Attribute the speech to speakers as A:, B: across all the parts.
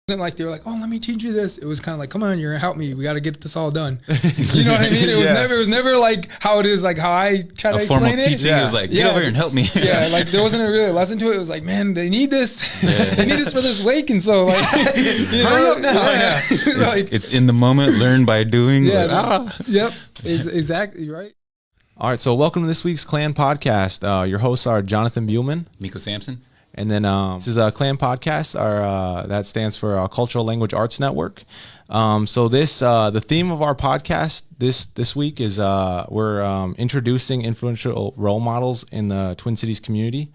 A: wasn't like they were like, oh, let me teach you this. It was kind of like, come on, you're gonna help me. We got to get this all done. You know what I mean? It was never like how it is, like how I try to explain it.
B: Formal teaching is like, get over here and help me.
A: Yeah, like there wasn't a really lesson to it. It was like, man, they need this. They need this for this wake, and so like,
B: hurry up now. Yeah. It's in the moment, learn by doing.
A: Yeah. Yep. Exactly right.
C: All right, so welcome to this week's Clan Podcast. Your hosts are Jonathan Buhlman,
B: Miko Sampson.
C: And then this is a Clan Podcast. That stands for Cultural Language Arts Network. So the theme of our podcast this week is we're introducing influential role models in the Twin Cities community.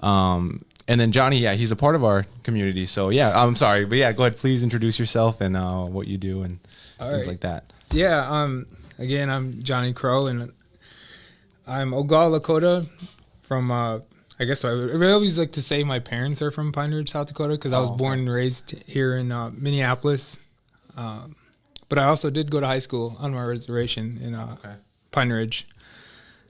C: And then Johnny, he's a part of our community. So I'm sorry, but go ahead, please introduce yourself and what you do and things like that.
A: Yeah. Again, I'm Johnny Crow, and I'm Oglala Lakota from. I guess I always like to say my parents are from Pine Ridge, South Dakota, because I was born and raised here in Minneapolis. But I also did go to high school on my reservation in Pine Ridge.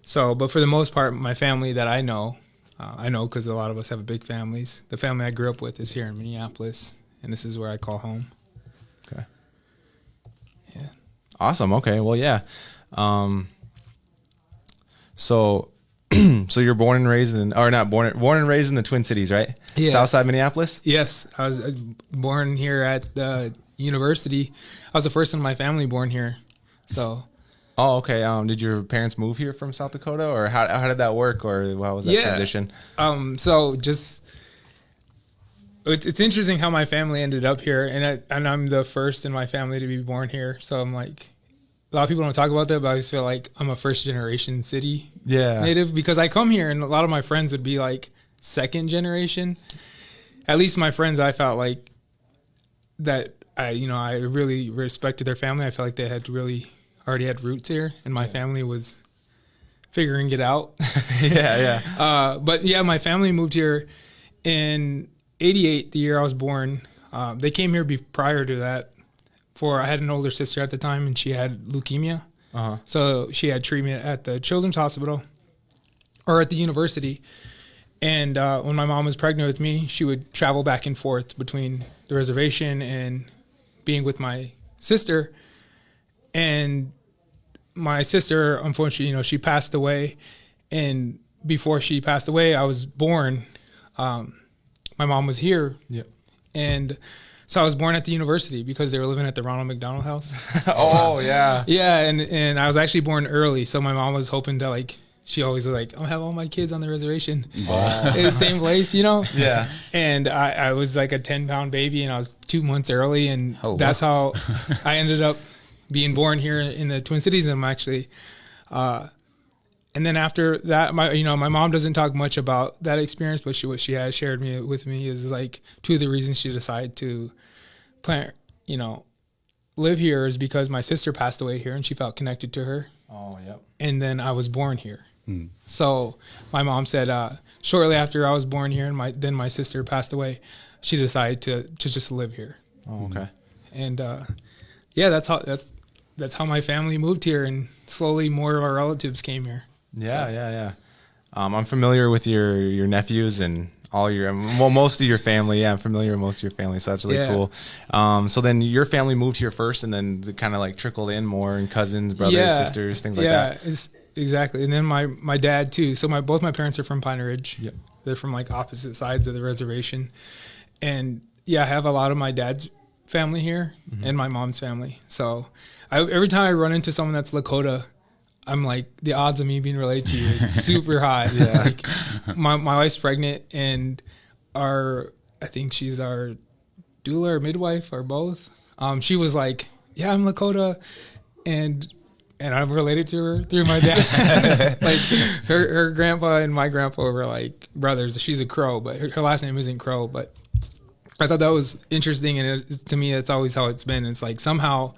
A: So, but for the most part, my family that I know because a lot of us have big families. The family I grew up with is here in Minneapolis, and this is where I call home.
C: Okay.
A: Yeah.
C: Awesome. Okay. Well, yeah. So you're born and raised born and raised in the Twin Cities, right?
A: Yeah.
C: Southside Minneapolis?
A: Yes. I was born here at the university. I was the first in my family born here. So.
C: Oh, okay. Did your parents move here from South Dakota, or how did that work, or how was that transition?
A: So just it's interesting how my family ended up here, and I'm the first in my family to be born here. So I'm like, a lot of people don't talk about that, but I just feel like I'm a first generation city native, because I come here and a lot of my friends would be like second generation. At least my friends, I felt like that I really respected their family. I felt like they had really already had roots here, and my family was figuring it out. But my family moved here in '88, the year I was born. They came here prior to that. I had an older sister at the time, and she had leukemia. So she had treatment at the Children's Hospital or at the university. And when my mom was pregnant with me, she would travel back and forth between the reservation and being with my sister. And my sister, unfortunately, she passed away. And before she passed away, I was born. My mom was here.
C: Yep. And
A: so I was born at the university because they were living at the Ronald McDonald House.
C: Oh, yeah.
A: Yeah, and I was actually born early, so my mom was hoping to, she always was like, I'll have all my kids on the reservation in the same place,
C: Yeah.
A: And I was like a 10-pound baby, and I was 2 months early, and that's how I ended up being born here in the Twin Cities. And I'm actually, and then after that, my mom doesn't talk much about that experience, but what she has shared with me is like two of the reasons she decided to live here is because my sister passed away here and she felt connected to her.
C: Oh, yep.
A: And then I was born here. So my mom said shortly after I was born here and then my sister passed away, she decided to just live here.
C: Oh, okay.
A: And that's how my family moved here, and slowly more of our relatives came here.
C: Yeah. I'm familiar with your nephews and most of your family. Yeah, I'm familiar with most of your family, so that's really cool. So then your family moved here first, and then it kind of like trickled in more, and cousins, brothers, sisters, things like that.
A: Yeah, exactly. And then my dad too. So both my parents are from Pine Ridge.
C: Yep.
A: They're from like opposite sides of the reservation. And I have a lot of my dad's family here and my mom's family. So every time I run into someone that's Lakota, I'm like, the odds of me being related to you is super high. Yeah. Like my wife's pregnant, and I think she's our doula or midwife or both. She was like, yeah, I'm Lakota, and I'm related to her through my dad. Like her grandpa and my grandpa were like brothers. She's a Crow, but her last name isn't Crow. But I thought that was interesting, and to me, that's always how it's been. It's like somehow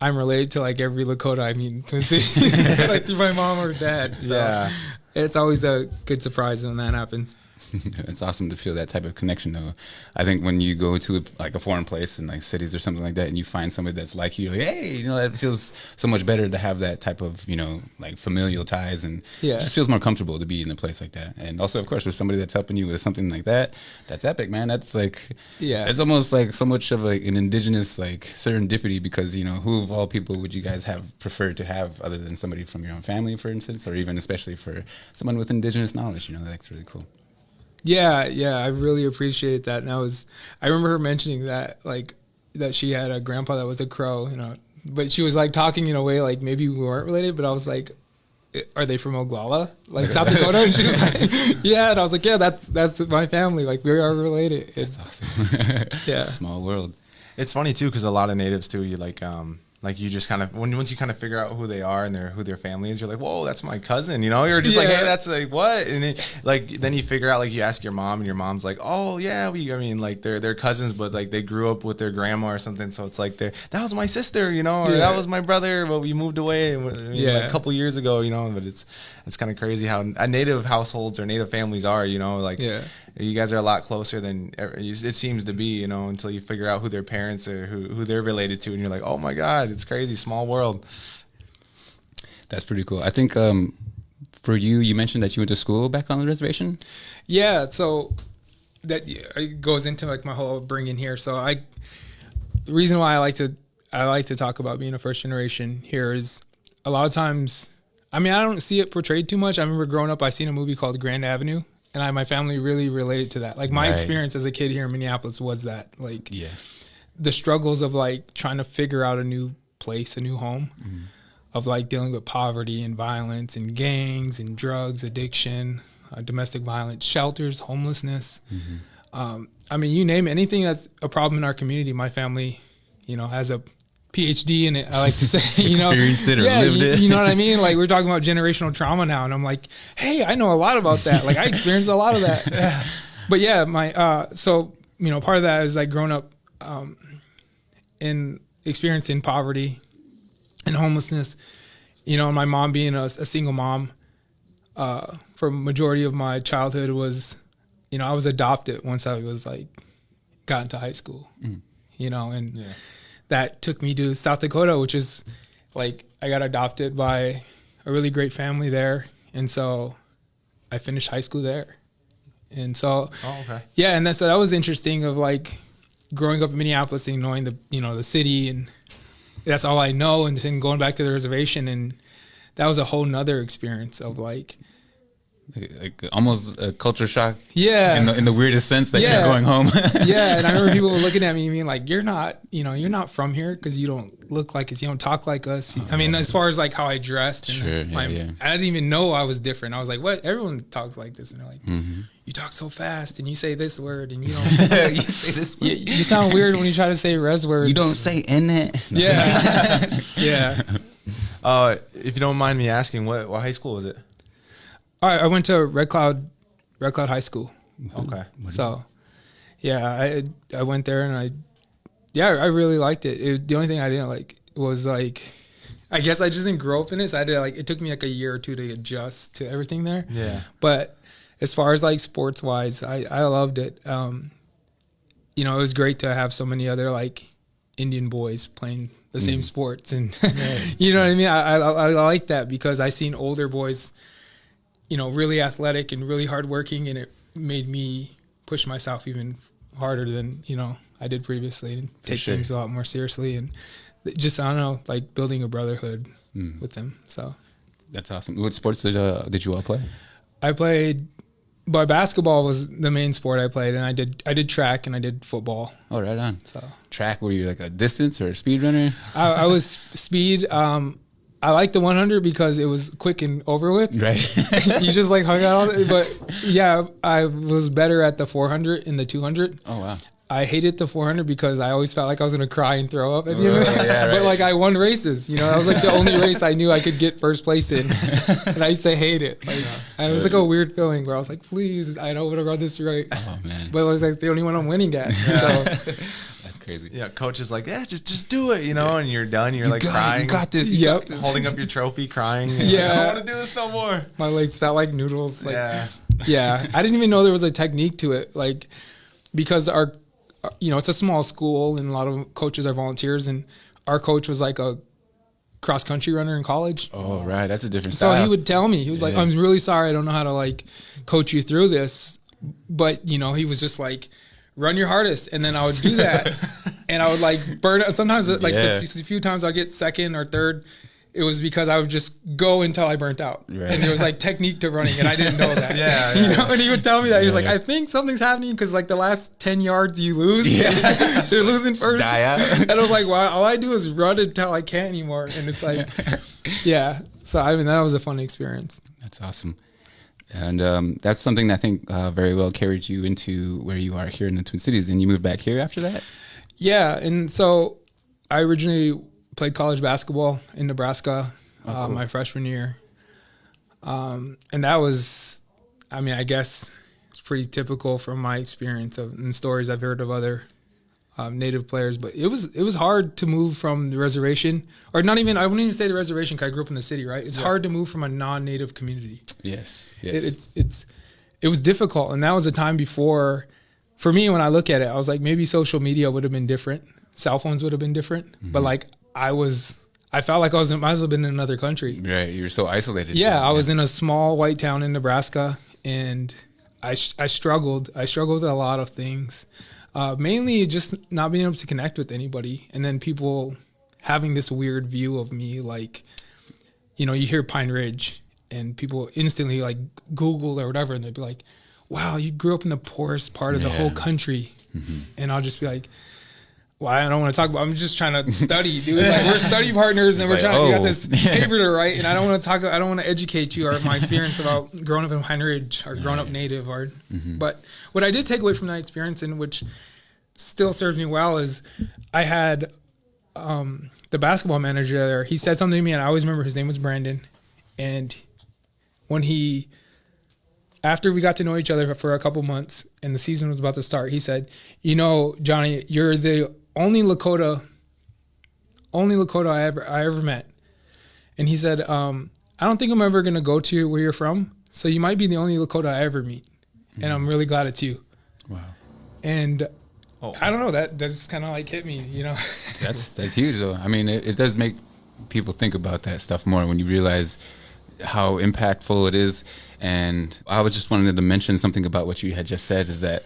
A: I'm related to like every Lakota I meet, like through my mom or dad. So it's always a good surprise when that happens.
B: It's awesome to feel that type of connection, though. I think when you go to like a foreign place in like cities or something like that, and you find somebody that's like you, like, hey, that feels so much better to have that type of, like familial ties, and it just feels more comfortable to be in a place like that. And also, of course, with somebody that's helping you with something like that, that's epic, man. That's like, it's almost like so much of like an indigenous like serendipity, because who of all people would you guys have preferred to have other than somebody from your own family, for instance, or even especially for someone with indigenous knowledge? That's really cool.
A: Yeah, I really appreciate that. And I remember her mentioning that, like, that she had a grandpa that was a Crow, but she was like talking in a way like maybe we weren't related, but I was like, are they from Oglala, like South Dakota? And she was like, yeah, and I was like, yeah, that's my family, like we are related. It's
B: awesome. Yeah, small world.
C: It's funny too, because a lot of natives too, you like you just kind of once you kind of figure out who they are and who their family is, you're like, whoa, that's my cousin. You're just like, hey, that's like what? And then you figure out, like, you ask your mom, and your mom's like, oh yeah, like they're cousins, but like they grew up with their grandma or something. So it's like that was my sister, or that was my brother, but we moved away like a couple years ago, But it's kind of crazy how native households or native families are, You guys are a lot closer than it seems to be, until you figure out who their parents are, who they're related to, and you're like, oh my God, it's crazy, small world.
B: That's pretty cool. I think for you mentioned that you went to school back on the reservation.
A: Yeah, so that it goes into like my whole upbringing here. So the reason why I like to talk about being a first generation here is a lot of times, I don't see it portrayed too much. I remember growing up, I seen a movie called Grand Avenue. And my family really related to that. Like my experience as a kid here in Minneapolis was that, like, the struggles of like trying to figure out a new place, a new home, of like dealing with poverty and violence and gangs and drugs, addiction, domestic violence, shelters, homelessness. You name it, anything that's a problem in our community, my family, has a PhD in it, I like to say,
B: experienced it or lived it.
A: You know what I mean? Like, we're talking about generational trauma now, and I'm like, hey, I know a lot about that. Like, I experienced a lot of that. But yeah, part of that is like growing up in experiencing poverty and homelessness, and my mom being a single mom for majority of my childhood was, I was adopted once I was like got into high school, that took me to South Dakota, which is like, I got adopted by a really great family there. And so I finished high school there. And so, and so that was interesting, of like growing up in Minneapolis and knowing the city, and that's all I know. And then going back to the reservation, and that was a whole nother experience of like
B: almost a culture shock.
A: Yeah.
B: In the weirdest sense that you're going home.
A: Yeah. And I remember people were looking at me and being like, you're not from here because you don't look like us. You don't talk like us. As far as like how I dressed. And I didn't even know I was different. I was like, what? Everyone talks like this. And they're like, you talk so fast and you say this word and you don't.
B: You say this word.
A: You sound weird when you try to say res words.
B: You don't say in it.
A: Yeah. Yeah.
C: If you don't mind me asking, what high school was it?
A: I went to Red Cloud High School.
C: Okay.
A: So, yeah, I went there and I really liked it. The only thing I didn't like was like, I guess I just didn't grow up in it. So it took me like a year or two to adjust to everything there.
C: Yeah.
A: But as far as like sports wise, I loved it. It was great to have so many other like Indian boys playing the same sports, and you know what I mean? I like that because I seen older boys, really athletic and really hardworking, and it made me push myself even harder than, I did previously, and take things a lot more seriously, and just, I don't know, like building a brotherhood with them. So
B: that's awesome. What sports did you all play?
A: I played, but basketball was the main sport I played, and I did track and I did football.
B: Oh, right on.
A: So
B: track, were you like a distance or a speed runner?
A: I was speed. I liked the 100 because it was quick and over with.
B: Right.
A: You just like hung out on it. But yeah, I was better at the 400 and the 200.
B: Oh, wow.
A: I hated the 400 because I always felt like I was going to cry and throw up at the end of it.
B: Yeah, right.
A: But like I won races, that was like the only race I knew I could get first place in. And I used to hate it. Like, and it was like a weird feeling where I was like, please, I know how to run this right.
B: Oh, man.
A: But it was like the only one I'm winning at. So
B: that's crazy.
C: Yeah, coach is like, yeah, just do it, and you're done. You're like crying.
B: You got this.
A: Yep.
C: Holding up your trophy, crying.
A: Yeah.
C: I don't want to do this no more.
A: My legs felt like noodles. Like,
C: yeah.
A: Yeah, I didn't even know there was a technique to it. Like, because it's a small school and a lot of coaches are volunteers, and our coach was like a cross country runner in college.
B: Oh, right. That's a different
A: So
B: style.
A: he would tell me, he was like, I'm really sorry, I don't know how to like coach you through this. But, he was just like, run your hardest. And then I would do that and I would like burn out. Sometimes like the few times I get second or third, it was because I would just go until I burnt out.
B: Right.
A: And there was like technique to running and I didn't know that.
B: Yeah.
A: And he would tell me that. He was like, I think something's happening because like the last 10 yards you lose.
B: Yeah.
A: They're losing first.
B: Die out.
A: And I was like, well, all I do is run until I can't anymore. And it's like, yeah. So I mean, that was a fun experience.
B: That's awesome. And that's something that I think very well carried you into where you are here in the Twin Cities. And you moved back here after that?
A: Yeah. And so I originally played college basketball in Nebraska my freshman year. And that was, I mean, I guess it's pretty typical from my experience and stories I've heard of other Native players. But it was hard to move from the reservation, or not even, I wouldn't even say the reservation because I grew up in the city, right? It's hard to move from a non-Native community.
B: Yes.
A: It was difficult. And that was a time before, for me, when I look at it, I was like, maybe social media would have been different. Cell phones would have been different. Mm-hmm. But like, I felt like might as well have been in another country.
B: Right. You were so isolated.
A: Yeah. I was in a small white town in Nebraska and I struggled. I struggled with a lot of things. Mainly just not being able to connect with anybody. And then people having this weird view of me, like, you hear Pine Ridge and people instantly like Google or whatever. And they'd be like, wow, you grew up in the poorest part of the whole country. Mm-hmm. And I'll just be like, well, I don't want to talk about, I'm just trying to study, dude. Like, we're study partners and we got this paper to write. And I don't want to educate you or my experience about growing up in Pine Ridge or growing up Native but what I did take away from that experience, and which still serves me well, is I had the basketball manager there. He said something to me and I always remember his name was Brandon. And after we got to know each other for a couple months and the season was about to start, he said, Johnny, you're the only Lakota I ever met. And he said, I don't think I'm ever going to go to where you're from. So you might be the only Lakota I ever meet. Mm-hmm. And I'm really glad it's you.
B: Wow.
A: And I don't know, that just kind of like hit me,
B: That's huge though. I mean, it does make people think about that stuff more when you realize how impactful it is. And I was just wanted to mention something about what you had just said, is that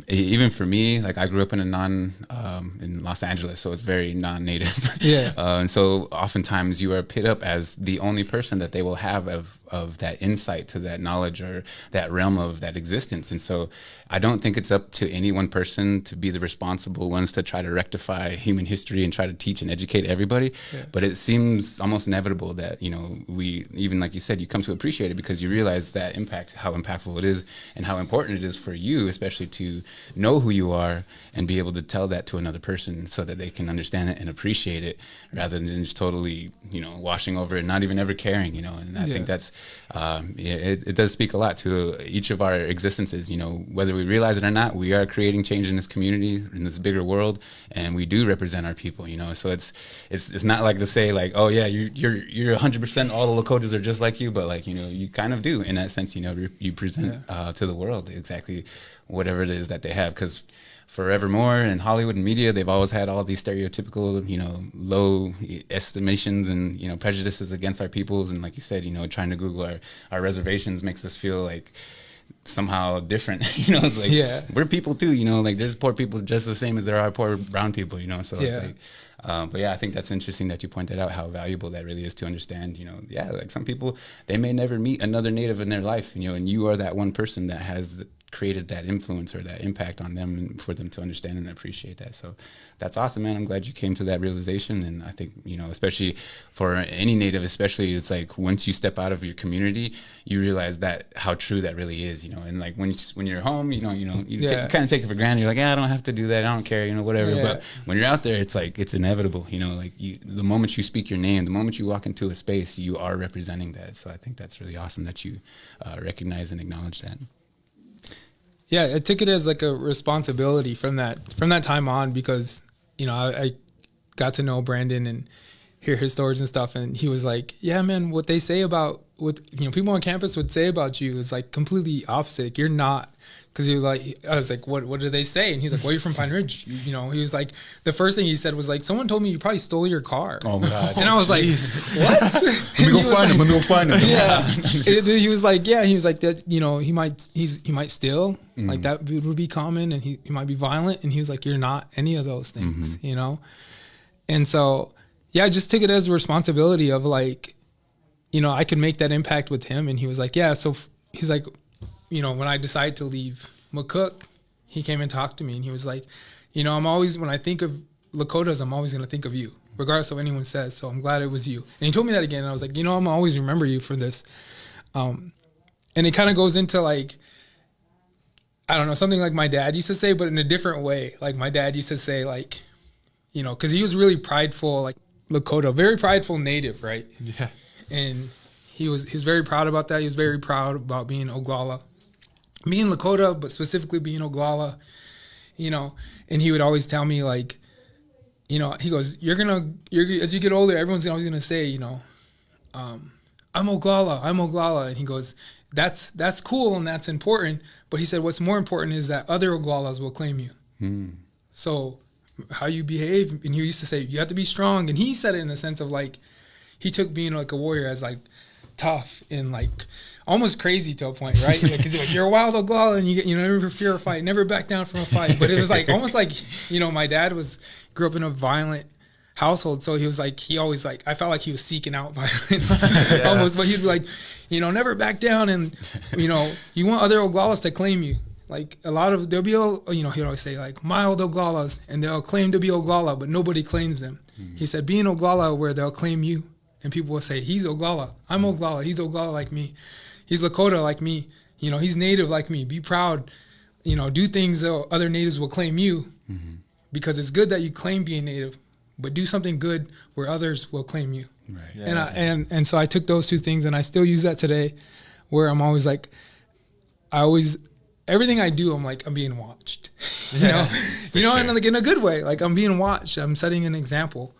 B: even for me, like I grew up in in Los Angeles, so it's very non-native.
A: Yeah.
B: And so oftentimes you are put up as the only person that they will have of that insight to that knowledge or that realm of that existence. And so I don't think it's up to any one person to be the responsible ones to try to rectify human history and try to teach and educate everybody. Yeah. But it seems almost inevitable that, we, even like you said, you come to appreciate it because you realize that impact, how impactful it is and how important it is for you, especially to know who you are and be able to tell that to another person so that they can understand it and appreciate it rather than just totally, washing over it, not even ever caring, and I think that's, it does speak a lot to each of our existences, whether we realize it or not, we are creating change in this community, in this bigger world, and we do represent our people, so it's not like to say like, oh yeah, you're 100% all the Lakotas are just like you, but like, you kind of do in that sense, you present to the world exactly whatever it is that they have, because forevermore in Hollywood and media, they've always had all these stereotypical, low estimations and, prejudices against our peoples. And like you said, trying to Google our reservations makes us feel like somehow different, it's like, we're people too, like there's poor people just the same as there are poor brown people, so it's like, but yeah, I think that's interesting that you pointed out how valuable that really is to understand, like some people, they may never meet another Native in their life, and you are that one person that has created that influence or that impact on them and for them to understand and appreciate that. So that's awesome, man. I'm glad you came to that realization. And I think, especially for any Native, especially, it's like once you step out of your community, you realize that how true that really is, and like when you're home, you kind of take it for granted. You're like, I don't have to do that. I don't care, whatever. Yeah. But when you're out there, it's like, it's inevitable, like the moment you speak your name, the moment you walk into a space, you are representing that. So I think that's really awesome that you recognize and acknowledge that.
A: Yeah, I took it as like a responsibility from that time on because, I got to know Brandon and hear his stories and stuff. And he was like, yeah, man, what they say about what people on campus would say about you is like completely opposite. Like, you're not, because you're like, I was like, what do they say? And he's like, well, you're from Pine Ridge. He was like, the first thing he said was like, someone told me you probably stole your car.
B: Oh my God.
A: And I was like, what?
B: Let me go find him.
A: Yeah. He was like, yeah. He was like that. He might steal. Like that would be common, and he might be violent. And he was like, you're not any of those things. And so, yeah, I just took it as a responsibility of like, I could make that impact with him. And he was like, yeah. So he's like, when I decided to leave McCook, he came and talked to me, and he was like, I'm always, when I think of Lakotas, I'm always going to think of you, regardless of what anyone says. So I'm glad it was you. And he told me that again. And I was like, I'm always remember you for this. And it kind of goes into like, I don't know, something like my dad used to say, but in a different way. Like my dad used to say like, because he was really prideful, like Lakota, very prideful native, right?
C: Yeah.
A: And he was very proud about that. He was very proud about being Oglala, being Lakota, but specifically being Oglala, and he would always tell me like, he goes, you're as you get older, everyone's always going to say, I'm Oglala. And he goes, that's cool and that's important. But he said, what's more important is that other Oglalas will claim you. So how you behave, and he used to say, you have to be strong. And he said it in the sense of like, he took being like a warrior as like tough and like almost crazy to a point, right? Because like, you're a wild Oglala and you never fear a fight, never back down from a fight. But it was like almost like, my dad grew up in a violent household, so he was like, he always like, I felt like he was seeking out violence almost, but he'd be like, never back down, and you want other Oglalas to claim you. Like there'll be, he'd always say like mild Oglalas, and they'll claim to be Oglala, but nobody claims them. He said, being Oglala where they'll claim you, and people will say, he's Oglala, I'm Oglala, he's Oglala like me, he's Lakota like me, he's Native like me. Be proud, do things that other Natives will claim you, because it's good that you claim being Native, but do something good where others will claim you.
B: Right.
A: Yeah. And so I took those two things, and I still use that today, where I'm always like, everything I do, I'm like, I'm being watched. And like in a good way. Like I'm being watched. I'm setting an example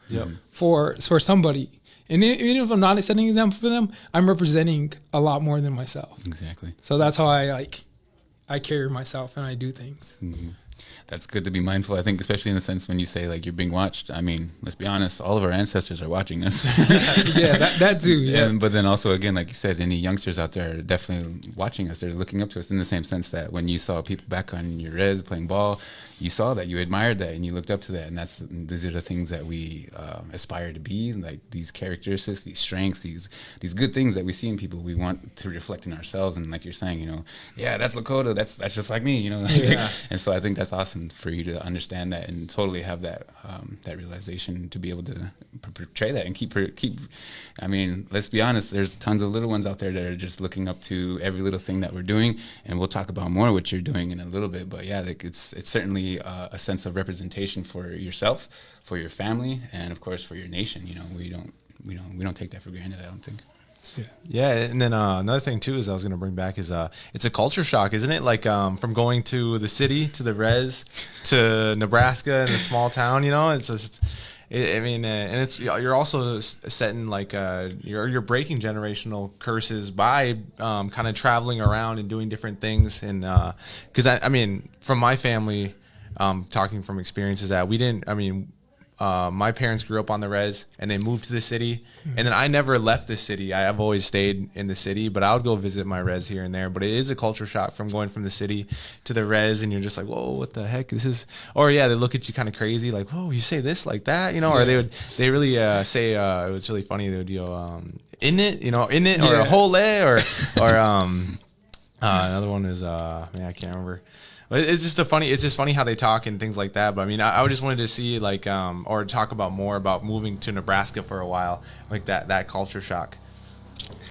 A: for somebody. And even if I'm not setting an example for them, I'm representing a lot more than myself.
B: Exactly.
A: So that's how I carry myself and I do things.
B: That's good to be mindful. I think especially in the sense when you say like you're being watched. I mean, let's be honest, all of our ancestors are watching us.
A: Yeah, that too. Yeah.
B: But then also, again, like you said, any youngsters out there are definitely watching us. They're looking up to us in the same sense that when you saw people back on your res playing ball, you saw that, you admired that, and you looked up to that. And these are the things that we aspire to be, like these characteristics, these strengths, these good things that we see in people. We want to reflect in ourselves. And like you're saying, yeah, that's Lakota. That's just like me,
A: Yeah.
B: And so I think that's awesome for you to understand that and totally have that realization to be able to portray that and keep. I mean, let's be honest. There's tons of little ones out there that are just looking up to every little thing that we're doing, and we'll talk about more what you're doing in a little bit. But yeah, like it's certainly a sense of representation for yourself, for your family, and of course for your nation. We don't take that for granted, I don't think.
C: Yeah, and then another thing too is I was going to bring back is it's a culture shock, isn't it? Like from going to the city to the res to Nebraska and a small town, it's just. And it's you're also setting like you're breaking generational curses by kind of traveling around and doing different things, and because I mean from my family, talking from experiences that we didn't. I mean, my parents grew up on the res and they moved to the city, and then I never left the city. I've always stayed in the city, but I would go visit my res here and there. But it is a culture shock from going from the city to the res, and you're just like, whoa, what the heck? This is, or yeah, they look at you kind of crazy, like, whoa, you say this like that, or they really say it was really funny. They would go, in it, or a whole or another one is I can't remember. It's just funny how they talk and things like that. But I mean, I just wanted to see like, or talk about more about moving to Nebraska for a while, like that culture shock.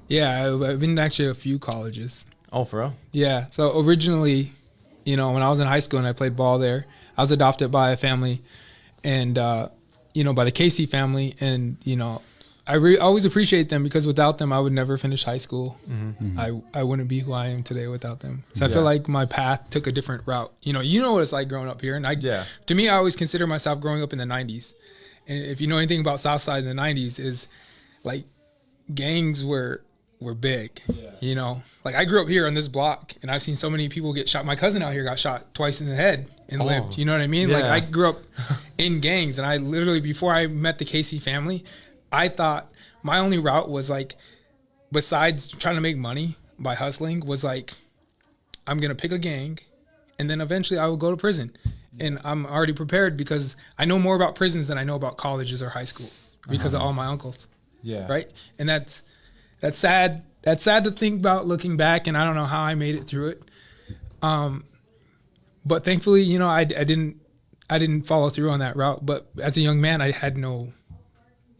A: Yeah, I've been to actually a few colleges.
C: Oh, for real?
A: Yeah. So originally, when I was in high school and I played ball there, I was adopted by a family, and by the Casey family, and I always appreciate them because without them, I would never finish high school. Mm-hmm. I wouldn't be who I am today without them. So I feel like my path took a different route. You know what it's like growing up here. And to me, I always consider myself growing up in the 90s. And if you know anything about Southside in the 90s, is like gangs were were big. You know, like I grew up here on this block, and I've seen so many people get shot. My cousin out here got shot twice in the head and lived. You know what I mean? Like
C: Yeah.
A: I grew up in gangs, and I literally, before I met the Casey family, I thought my only route was like, besides trying to make money by hustling, was like, I'm gonna pick a gang, and then eventually I will go to prison. And I'm already prepared because I know more about prisons than I know about colleges or high schools because of all my uncles.
C: Yeah.
A: Right. And that's sad. That's sad to think about looking back, and I don't know how I made it through it. But thankfully, you know, I didn't follow through on that route. But as a young man, I had no,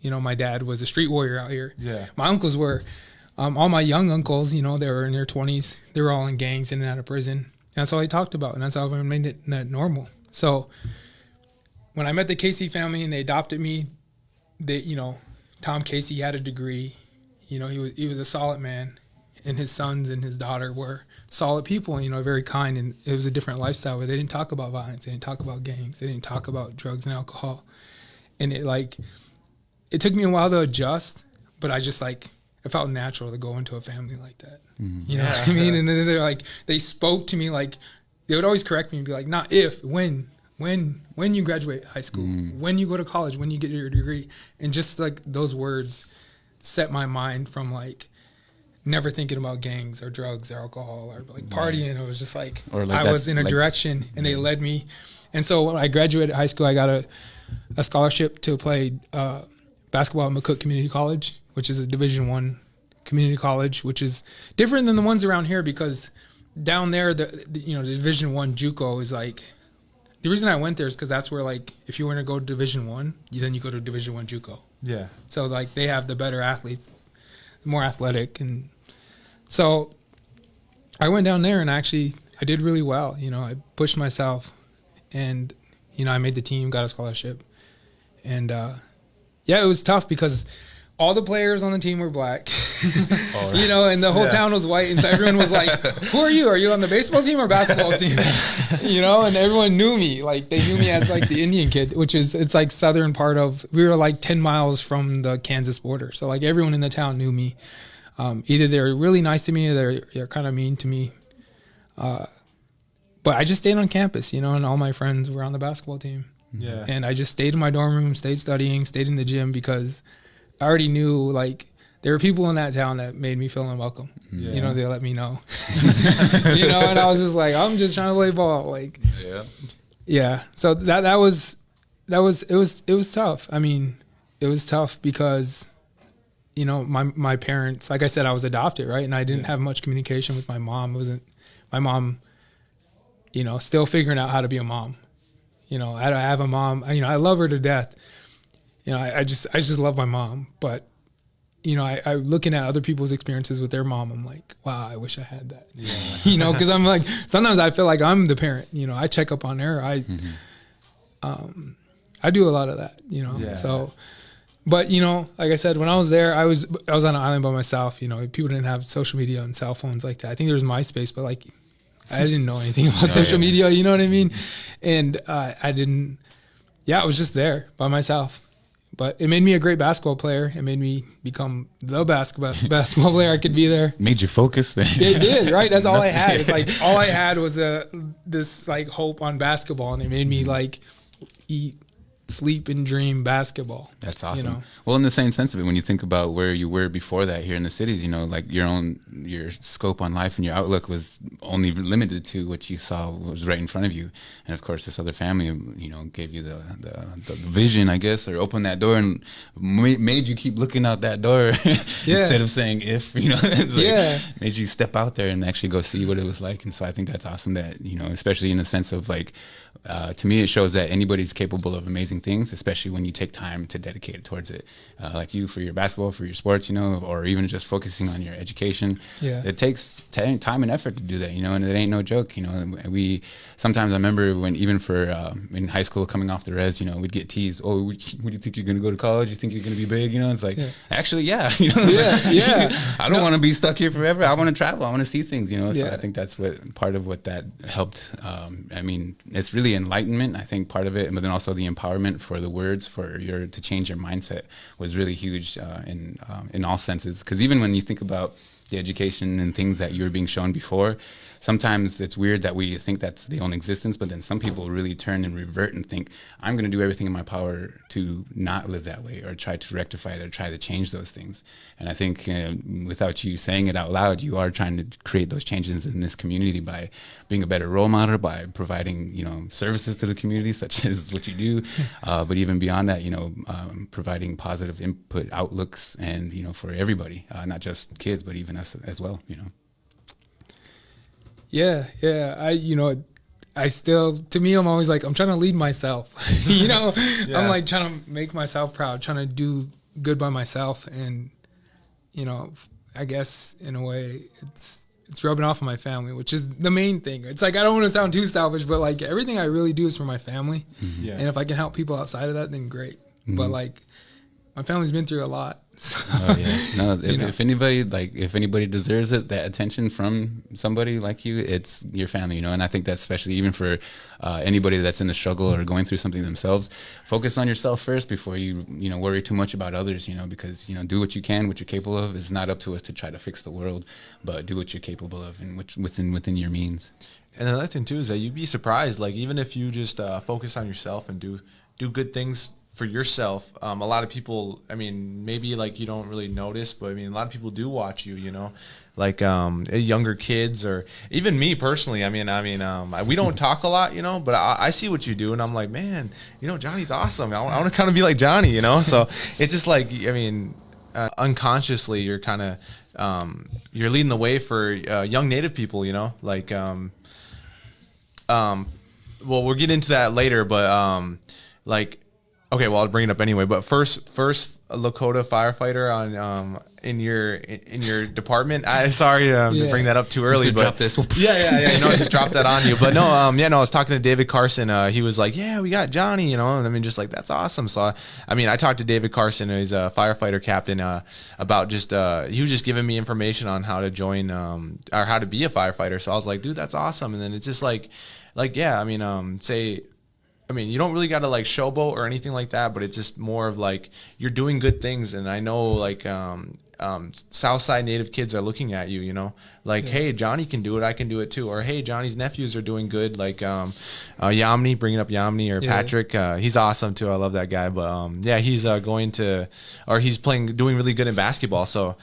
A: you know, my dad was a street warrior out here.
C: Yeah.
A: My uncles were, all my young uncles, you know, they were in their 20s. They were all in gangs in and out of prison. And that's all I talked about, and that's how I made it normal. So when I met the Casey family and they adopted me, they, you know, Tom Casey had a degree. You know, he was a solid man, and his sons and his daughter were solid people, you know, very kind. And it was a different lifestyle where they didn't talk about violence. They didn't talk about gangs. They didn't talk about drugs and alcohol. And it took me a while to adjust, but I just like, it felt natural to go into a family like that. You know what I mean? And then they're like, they spoke to me like, they would always correct me and be like, not if, when you graduate high school, when you go to college, when you get your degree. And just like those words set my mind from like never thinking about gangs or drugs or alcohol or like partying. It was just like,
B: Or like
A: I was in a direction, and they led me. And so when I graduated high school, I got a scholarship to play basketball at McCook Community College, which is a Division I community college, which is different than the ones around here because down there, the Division I JUCO is like, the reason I went there is because that's where, like, if you want to go to Division I, then you go to Division I JUCO.
C: Yeah.
A: So like they have the better athletes, more athletic, and so I went down there and I did really well. You know, I pushed myself, and you know, I made the team, got a scholarship, and yeah, it was tough because all the players on the team were black, you know, and the whole town was white. And so everyone was like, who are you? Are you on the baseball team or basketball team? You know, and everyone knew me. Like, they knew me as like the Indian kid, it's like southern part of, we were like 10 miles from the Kansas border. So like everyone in the town knew me. Either they were really nice to me or they're kind of mean to me. But I just stayed on campus, you know, and all my friends were on the basketball team.
C: Yeah.
A: And I just stayed in my dorm room, stayed studying, stayed in the gym because I already knew, like, there were people in that town that made me feel unwelcome.
C: Yeah.
A: You know, they let me know. You know, and I was just like, I'm just trying to play ball. Like, yeah. So that was it was tough. I mean, it was tough because, you know, my parents, like I said, I was adopted, right? And I didn't have much communication with my mom. It wasn't my mom, you know, still figuring out how to be a mom. You know, I have a mom, you know, I love her to death. You know, I just love my mom, but you know, I looking at other people's experiences with their mom, I'm like, wow, I wish I had that. Yeah. You know, because I'm like, sometimes I feel like I'm the parent. You know, I check up on her. I do a lot of that. You know, so. But you know, like I said, when I was there, I was on an island by myself. You know, people didn't have social media and cell phones like that. I think there was MySpace, but like, I didn't know anything about social media. You know what I mean? And I didn't. Yeah, I was just there by myself. But it made me a great basketball player. It made me become the basketball player I could be there.
B: Made you focus.
A: It did, right? That's all I had. It's like all I had was this like hope on basketball, and it made me like eat, sleep, and dream basketball.
B: That's awesome.
A: You know?
B: Well, in the same sense of it, when you think about where you were before that here in the cities, you know, like your scope on life and your outlook was only limited to what you saw was right in front of you. And of course, this other family, you know, gave you the vision, I guess, or opened that door and made you keep looking out that door instead of saying if, you know, it's like, made you step out there and actually go see what it was like. And so I think that's awesome that, you know, especially in the sense of like, to me, it shows that anybody's capable of amazing things, especially when you take time to dedicate it towards it. Like you for your basketball, for your sports, you know, or even just focusing on your education. Yeah. It takes time and effort to do that, you know, and it ain't no joke, you know. And sometimes I remember when even for in high school coming off the res, you know, we'd get teased, oh, what do you think you're going to go to college? You think you're going to be big? You know, it's like, actually, yeah. You know, I don't want to be stuck here forever. I want to travel. I want to see things, you know. So I think that's part of what that helped. I mean, it's really enlightenment, I think, part of it, but then also the empowerment movement for the words for to change your mindset was really huge in all senses. Because even when you think about the education and things that you were being shown before, sometimes it's weird that we think that's the only existence, but then some people really turn and revert and think, I'm going to do everything in my power to not live that way or try to rectify it or try to change those things. And I think without you saying it out loud, you are trying to create those changes in this community by being a better role model, by providing, services to the community, such as what you do. But even beyond that, providing positive input outlooks and, for everybody, not just kids, but even us as well,
A: Yeah. I still, to me, I'm always like, I'm trying to lead myself,
C: Yeah.
A: I'm like trying to make myself proud, trying to do good by myself. And, I guess in a way it's rubbing off on my family, which is the main thing. It's like, I don't want to sound too selfish, but like everything I really do is for my family.
B: Mm-hmm.
C: Yeah.
A: And if I can help people outside of that, then great.
B: Mm-hmm.
A: But like my family's been through a lot. So,
B: Oh yeah, no. If anybody deserves it, that attention from somebody like you, it's your family, And I think that's especially even for anybody that's in the struggle or going through something themselves. Focus on yourself first before you worry too much about others, because do what you can, what you're capable of. It's not up to us to try to fix the world, but do what you're capable of and within your means.
C: And another thing too is that you'd be surprised, like even if you just focus on yourself and do good things for yourself. A lot of people, maybe like you don't really notice, but a lot of people do watch you, like younger kids or even me personally. We don't talk a lot, but I see what you do and I'm like, man, Johnny's awesome. I want to kind of be like Johnny, So it's just like, unconsciously you're kind of, you're leading the way for young Native people, like, well, we'll get into that later, but okay, well, I'll bring it up anyway. But first Lakota firefighter on in your department. Sorry to bring that up too early, but
B: drop this.
C: yeah. Just drop that on you. But no, I was talking to David Carson. He was like, yeah, we got Johnny, and just like that's awesome. So I talked to David Carson, who's a firefighter captain, about just he was just giving me information on how to join or how to be a firefighter. So I was like, dude, that's awesome. And then it's just like yeah, you don't really got to like showboat or anything like that, but it's just more of like you're doing good things. And I know like Southside Native kids are looking at you, hey, Johnny can do it, I can do it too. Or hey, Johnny's nephews are doing good, like Yamni, bringing up Yamni or Patrick. He's awesome too. I love that guy. But he's he's doing really good in basketball. So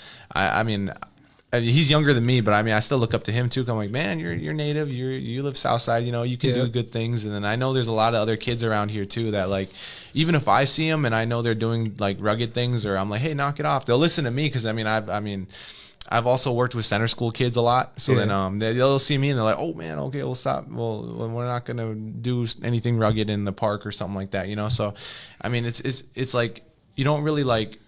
C: he's younger than me, but I still look up to him too. I'm like, man, you're Native, you live Southside, you can do good things. And then I know there's a lot of other kids around here too that like, even if I see them and I know they're doing like rugged things, or I'm like, hey, knock it off, they'll listen to me because I've also worked with center school kids a lot. So then they'll see me and they're like, oh man, okay, we'll stop. Well, we're not gonna do anything rugged in the park or something like that, So it's like you don't really like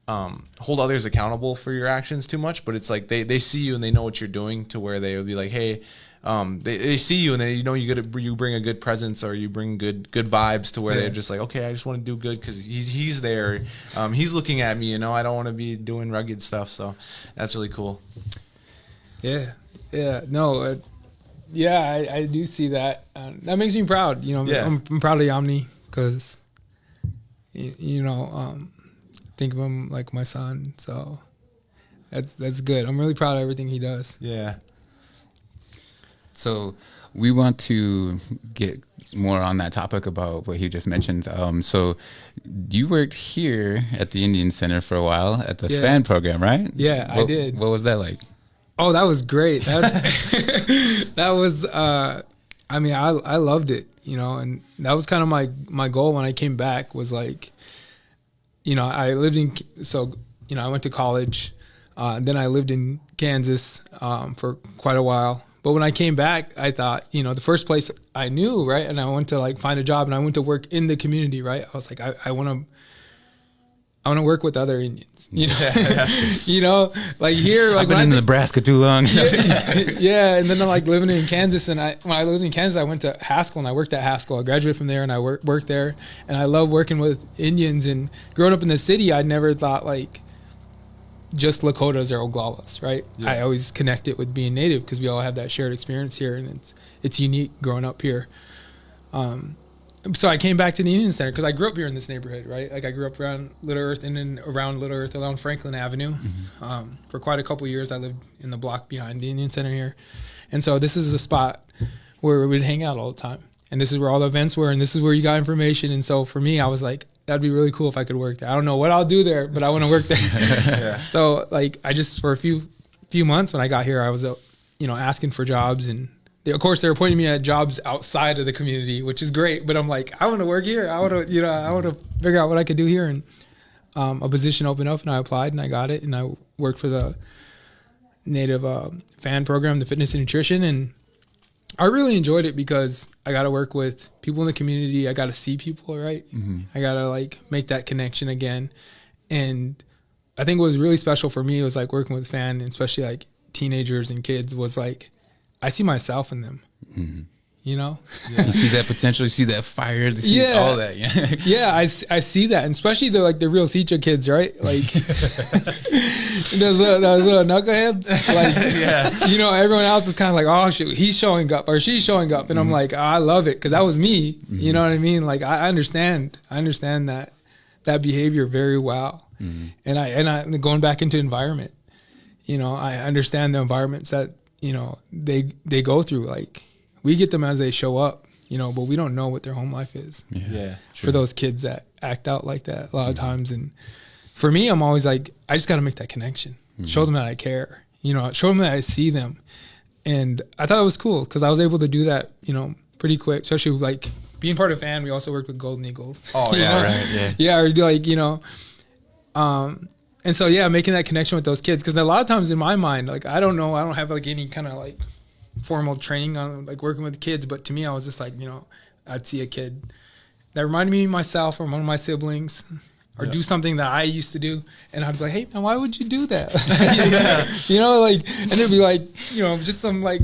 C: hold others accountable for your actions too much, but it's like they see you and they know what you're doing to where they would be like, hey, they see you and they you bring a good presence or you bring good vibes to where they're just like, okay, I just want to do good because he's there, he's looking at me, I don't want to be doing rugged stuff. So that's really cool.
A: I do see that. That makes me proud. I'm proud of Yamni because think of him like my son, so that's good. I'm really proud of everything he does.
C: Yeah.
B: So we want to get more on that topic about what he just mentioned. So you worked here at the Indian Center for a while at the FAN program, right?
A: Yeah, I did.
B: What was that like?
A: Oh, that was great. That was I loved it, and that was kind of my goal when I came back was like, I lived I went to college, then I lived in Kansas for quite a while. But when I came back, I thought, the first place I knew, right? And I went to like find a job and I went to work in the community, right? I was like, I want to work with other Indians, like here, like
B: I've been in Nebraska too long.
A: yeah. And then I'm like living in Kansas, and when I lived in Kansas, I went to Haskell and I worked at Haskell. I graduated from there and I worked there, and I love working with Indians. And growing up in the city, I never thought like just Lakotas or Oglalas, right? Yeah. I always connect it with being Native because we all have that shared experience here, and it's unique growing up here. so I came back to the Union Center because I grew up here in this neighborhood, right? Like I grew up around Little Earth and then around Little Earth along Franklin Avenue. For quite a couple of years, I lived in the block behind the Union Center here. And so this is a spot where we'd hang out all the time. And this is where all the events were, and this is where you got information. And so for me, I was like, that'd be really cool if I could work there. I don't know what I'll do there, but I want to work there. So like I just, for a few months when I got here, I was, asking for jobs, and of course they were pointing me at jobs outside of the community, which is great. But I'm like, I want to work here. I want to figure out what I could do here. And a position opened up, and I applied, and I got it, and I worked for the Native fan program, the fitness and nutrition, and I really enjoyed it because I got to work with people in the community. I got to see people, right? I got to like make that connection again. And I think what was really special for me was like working with fan, and especially like teenagers and kids, was like, I see myself in them, you know?
B: You see that potential, you see that fire, you see all that. Yeah.
A: Yeah, I see that. And especially the real Secha kids, right? Like those little knuckleheads. Like, everyone else is kind of like, oh, shoot, he's showing up or she's showing up. And I'm like, I love it because that was me. You know what I mean? Like, I understand that behavior very well. And I going back into environment, I understand the environments that, they go through. Like, we get them as they show up, but we don't know what their home life is. For those kids that act out like that a lot of times. And for me, I'm always like, I just got to make that connection, show them that I care, show them that I see them. And I thought it was cool because I was able to do that, pretty quick, especially like being part of FAN. We also worked with Golden Eagles.
C: Oh, yeah, right. Yeah.
A: Yeah. Or like, and so, yeah, making that connection with those kids. Because a lot of times in my mind, like, I don't have like any kind of like formal training on like working with kids. But to me, I was just like, I'd see a kid that reminded me of myself or one of my siblings, or do something that I used to do. And I'd be like, hey, man, why would you do that? And they'd be like, just some like,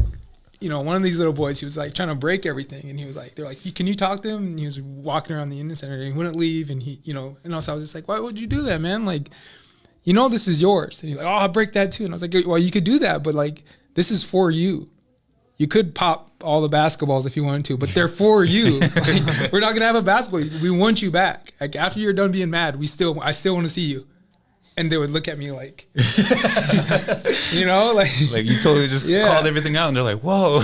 A: one of these little boys, he was like trying to break everything. And he was like, they're like, can you talk to him? And he was walking around the Union Center and he wouldn't leave. And he, and also I was just like, why would you do that, man? Like, this is yours. And he's like, oh, I'll break that too. And I was like, well, you could do that, but like, this is for you. You could pop all the basketballs if you wanted to, but they're for you. Like, we're not gonna have a basketball. We want you back. Like, after you're done being mad, I still want to see you. And they would look at me like, like
B: you totally just called everything out, and they're like, whoa.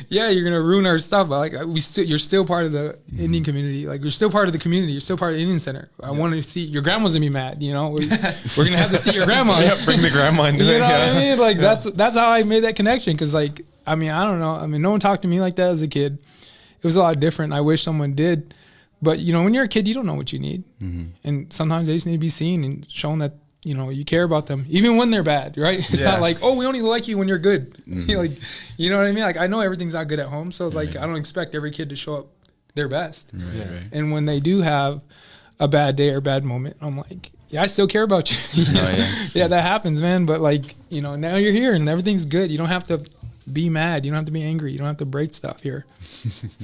A: You're gonna ruin our stuff. But like, you're still part of the Indian community. Like, you're still part of the community. You're still part of the Indian Center. I want to see your grandma's gonna be mad. We're gonna have to see your grandma.
C: Bring the grandma into
A: it. You know what I mean? Like, that's how I made that connection. Because like, I don't know. No one talked to me like that as a kid. It was a lot different. I wish someone did. But, when you're a kid, you don't know what you need. And sometimes they just need to be seen and shown that, you care about them, even when they're bad, right? It's not like, oh, we only like you when you're good. Like, you know what I mean? Like, I know everything's not good at home. So it's like, I don't expect every kid to show up their best.
B: Right.
A: And when they do have a bad day or bad moment, I'm like, yeah, I still care about you. Yeah, that happens, man. But like, now you're here and everything's good. You don't have to be mad. You don't have to be angry. You don't have to break stuff here.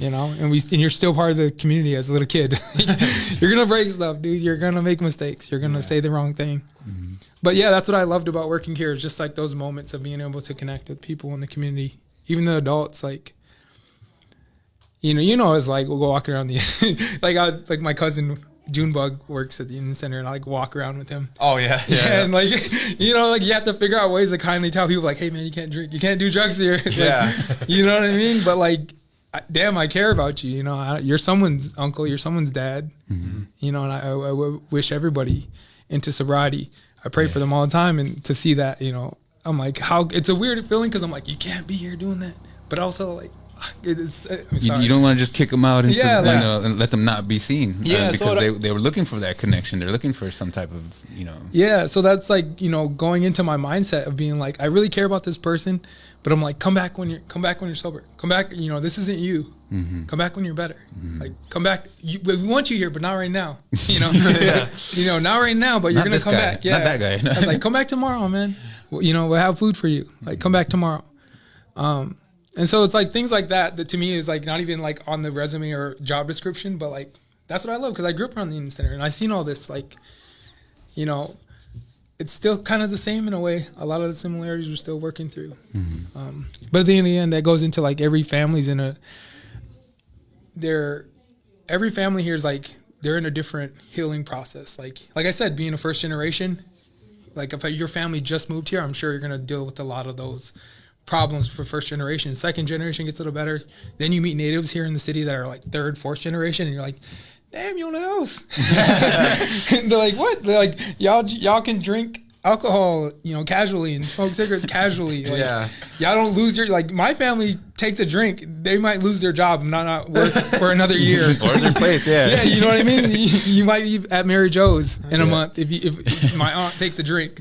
A: And you're still part of the community as a little kid. You're gonna break stuff, dude. You're gonna make mistakes. You're gonna say the wrong thing. But yeah, that's what I loved about working here, is just like those moments of being able to connect with people in the community, even the adults. Like, it's like we'll go walking around the like my cousin Junebug works at the Union Center, and I like walk around with him.
C: Oh yeah.
A: And like, like you have to figure out ways to kindly tell people like, hey man, you can't drink, you can't do drugs here. Like, you know what I mean? But like, damn, I care about you. You're someone's uncle, you're someone's dad. And I wish everybody into sobriety. I pray for them all the time, and to see that, I'm like, it's a weird feeling, because I'm like, you can't be here doing that, but also like, you
B: don't want to just kick them out into, and let them not be seen. Because
A: so
B: they were looking for that connection. They're looking for some type of,
A: Yeah, so that's like, going into my mindset of being like, I really care about this person, but I'm like, come back when you're sober. Come back, this isn't you. Come back when you're better. Like, come back. We want you here, but not right now. Not right now, but you're gonna come back. Yeah,
B: not that guy.
A: I was like, come back tomorrow, man. We'll have food for you. Like, come back tomorrow. And so it's like things like that to me is like not even like on the resume or job description, but like that's what I love, because I grew up around the Union Center and I've seen all this, like, it's still kind of the same in a way. A lot of the similarities we're still working through. But at the end of the end, that goes into like every family's in every family here is like, they're in a different healing process. Like I said, being a first generation, like if your family just moved here, I'm sure you're going to deal with a lot of those problems for first generation. Second generation gets a little better. Then you meet natives here in the city that are like third, fourth generation, and you're like, damn, you own a house. And they're like, what? They're like, y'all can drink alcohol, casually, and smoke cigarettes casually. Like,
C: Yeah.
A: Y'all don't lose your, like, my family takes a drink, they might lose their job and not work for another year.
B: Or their place, yeah.
A: Yeah, you know what I mean? You might be at Mary Joe's in a month if my aunt takes a drink.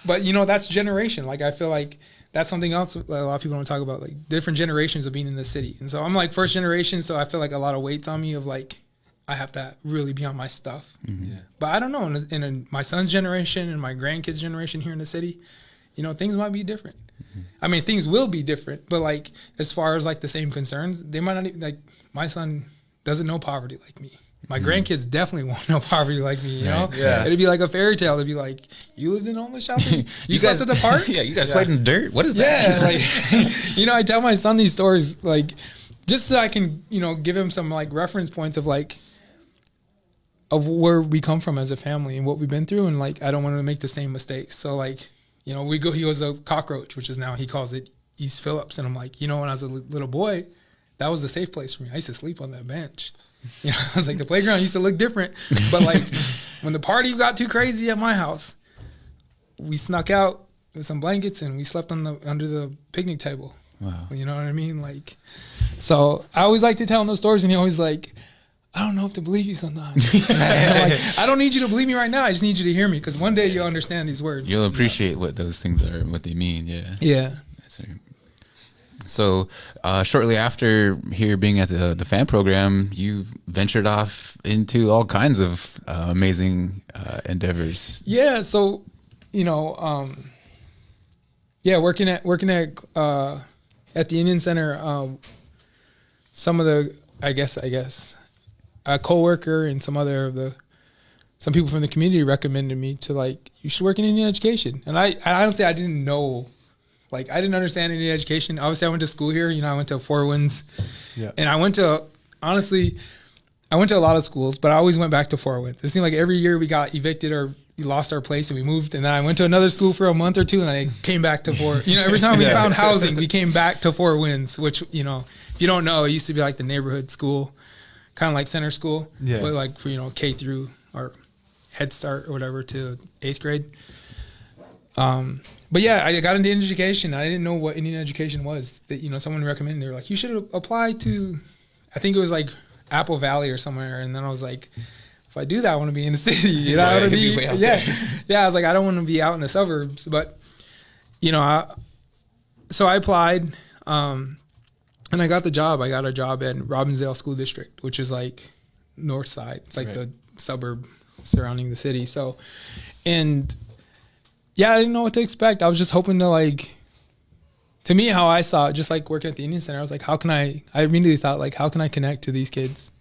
A: But, that's generation. Like, I feel like that's something else a lot of people don't talk about, like different generations of being in the city. And so I'm like first generation, so I feel like a lot of weight's on me of like, I have to really be on my stuff.
B: Mm-hmm.
C: Yeah.
A: But I don't know, in my son's generation and my grandkids' generation here in the city, things might be different. Mm-hmm. I mean, things will be different, but like as far as like the same concerns, they might not even, like my son doesn't know poverty like me. My grandkids definitely won't know poverty like me, you know?
C: Yeah.
A: It'd be like a fairy tale. It'd be like, you lived in a homeless shelter? You slept at the park?
B: Yeah, you guys played in the dirt? What is that?
A: Yeah, like, I tell my son these stories, like, just so I can, give him some like reference points of like, of where we come from as a family and what we've been through. And like, I don't want to make the same mistakes. So like, he goes a Cockroach, which is now, he calls it East Phillips. And I'm like, when I was a little boy, that was the safe place for me. I used to sleep on that bench. I was like, the playground used to look different. But like, when the party got too crazy at my house, we snuck out with some blankets and we slept under the picnic table.
B: Wow.
A: You know what I mean? Like, so I always like to tell him those stories, and he always like, I don't know if to believe you sometimes. I'm like, I don't need you to believe me right now. I just need you to hear me, because one day you'll understand these words.
B: You'll appreciate what those things are and what they mean. Yeah.
A: Yeah.
B: That's right. So shortly after here being at the fan program, you ventured off into all kinds of amazing endeavors.
A: Yeah. So, working at the Indian Center, some of the, I guess, a coworker and some people from the community recommended me to like, you should work in Indian education. And I honestly, I didn't know. Like, I didn't understand Indian education. Obviously, I went to school here. I went to Four Winds.
C: Yeah.
A: And I went to a lot of schools, but I always went back to Four Winds. It seemed like every year we got evicted or we lost our place and we moved. And then I went to another school for a month or two and I came back to Four. Every time we found housing, we came back to Four Winds, which, if you don't know, it used to be like the neighborhood school, kind of like center school.
C: Yeah.
A: But like for, K through or Head Start or whatever to 8th grade. But yeah, I got into Indian education. I didn't know what Indian education was. That someone recommended. They were like, you should apply to, I think it was like Apple Valley or somewhere. And then I was like, if I do that, I want to be in the city. I want to be yeah. I was like, I don't want to be out in the suburbs. But so I applied, and I got the job. I got a job at Robbinsdale School District, which is like north side. It's like the suburb surrounding the city. So, and yeah, I didn't know what to expect. I was just hoping to me, how I saw it, just like working at the Indian Center, I was like, I immediately thought like, how can I connect to these kids?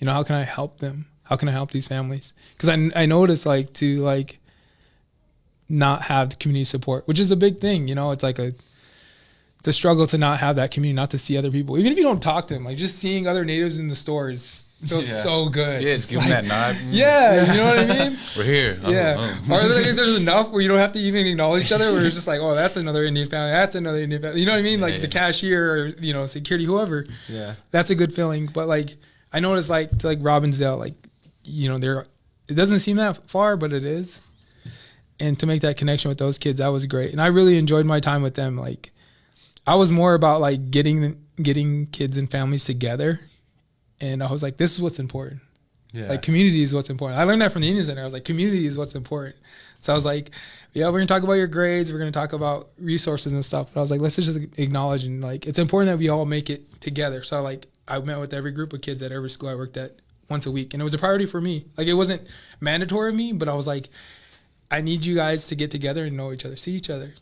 A: How can I help them? How can I help these families? Because I noticed like to like not have community support, which is a big thing. It's like it's a struggle to not have that community, not to see other people. Even if you don't talk to them, like just seeing other natives in the stores feels so good.
B: Yeah, just give them that nod.
A: Yeah, you know what I mean?
B: We're here.
A: Yeah. Or there's enough where you don't have to even acknowledge each other, where it's just like, oh, that's another Indian family. That's another Indian family. You know what I mean? Like the cashier or, security, whoever.
C: Yeah.
A: That's a good feeling. But like, I noticed like to like Robbinsdale, like, it doesn't seem that far, but it is. And to make that connection with those kids, that was great. And I really enjoyed my time with them. Like, I was more about like getting kids and families together. And I was like, this is what's important.
C: Yeah.
A: Like, community is what's important. I learned that from the Indian Center. I was like, community is what's important. So I was like, yeah, we're going to talk about your grades. We're going to talk about resources and stuff. But I was like, let's just acknowledge, and like, it's important that we all make it together. So like, I met with every group of kids at every school I worked at once a week. And it was a priority for me. Like, it wasn't mandatory of me, but I was like, I need you guys to get together and know each other, see each other.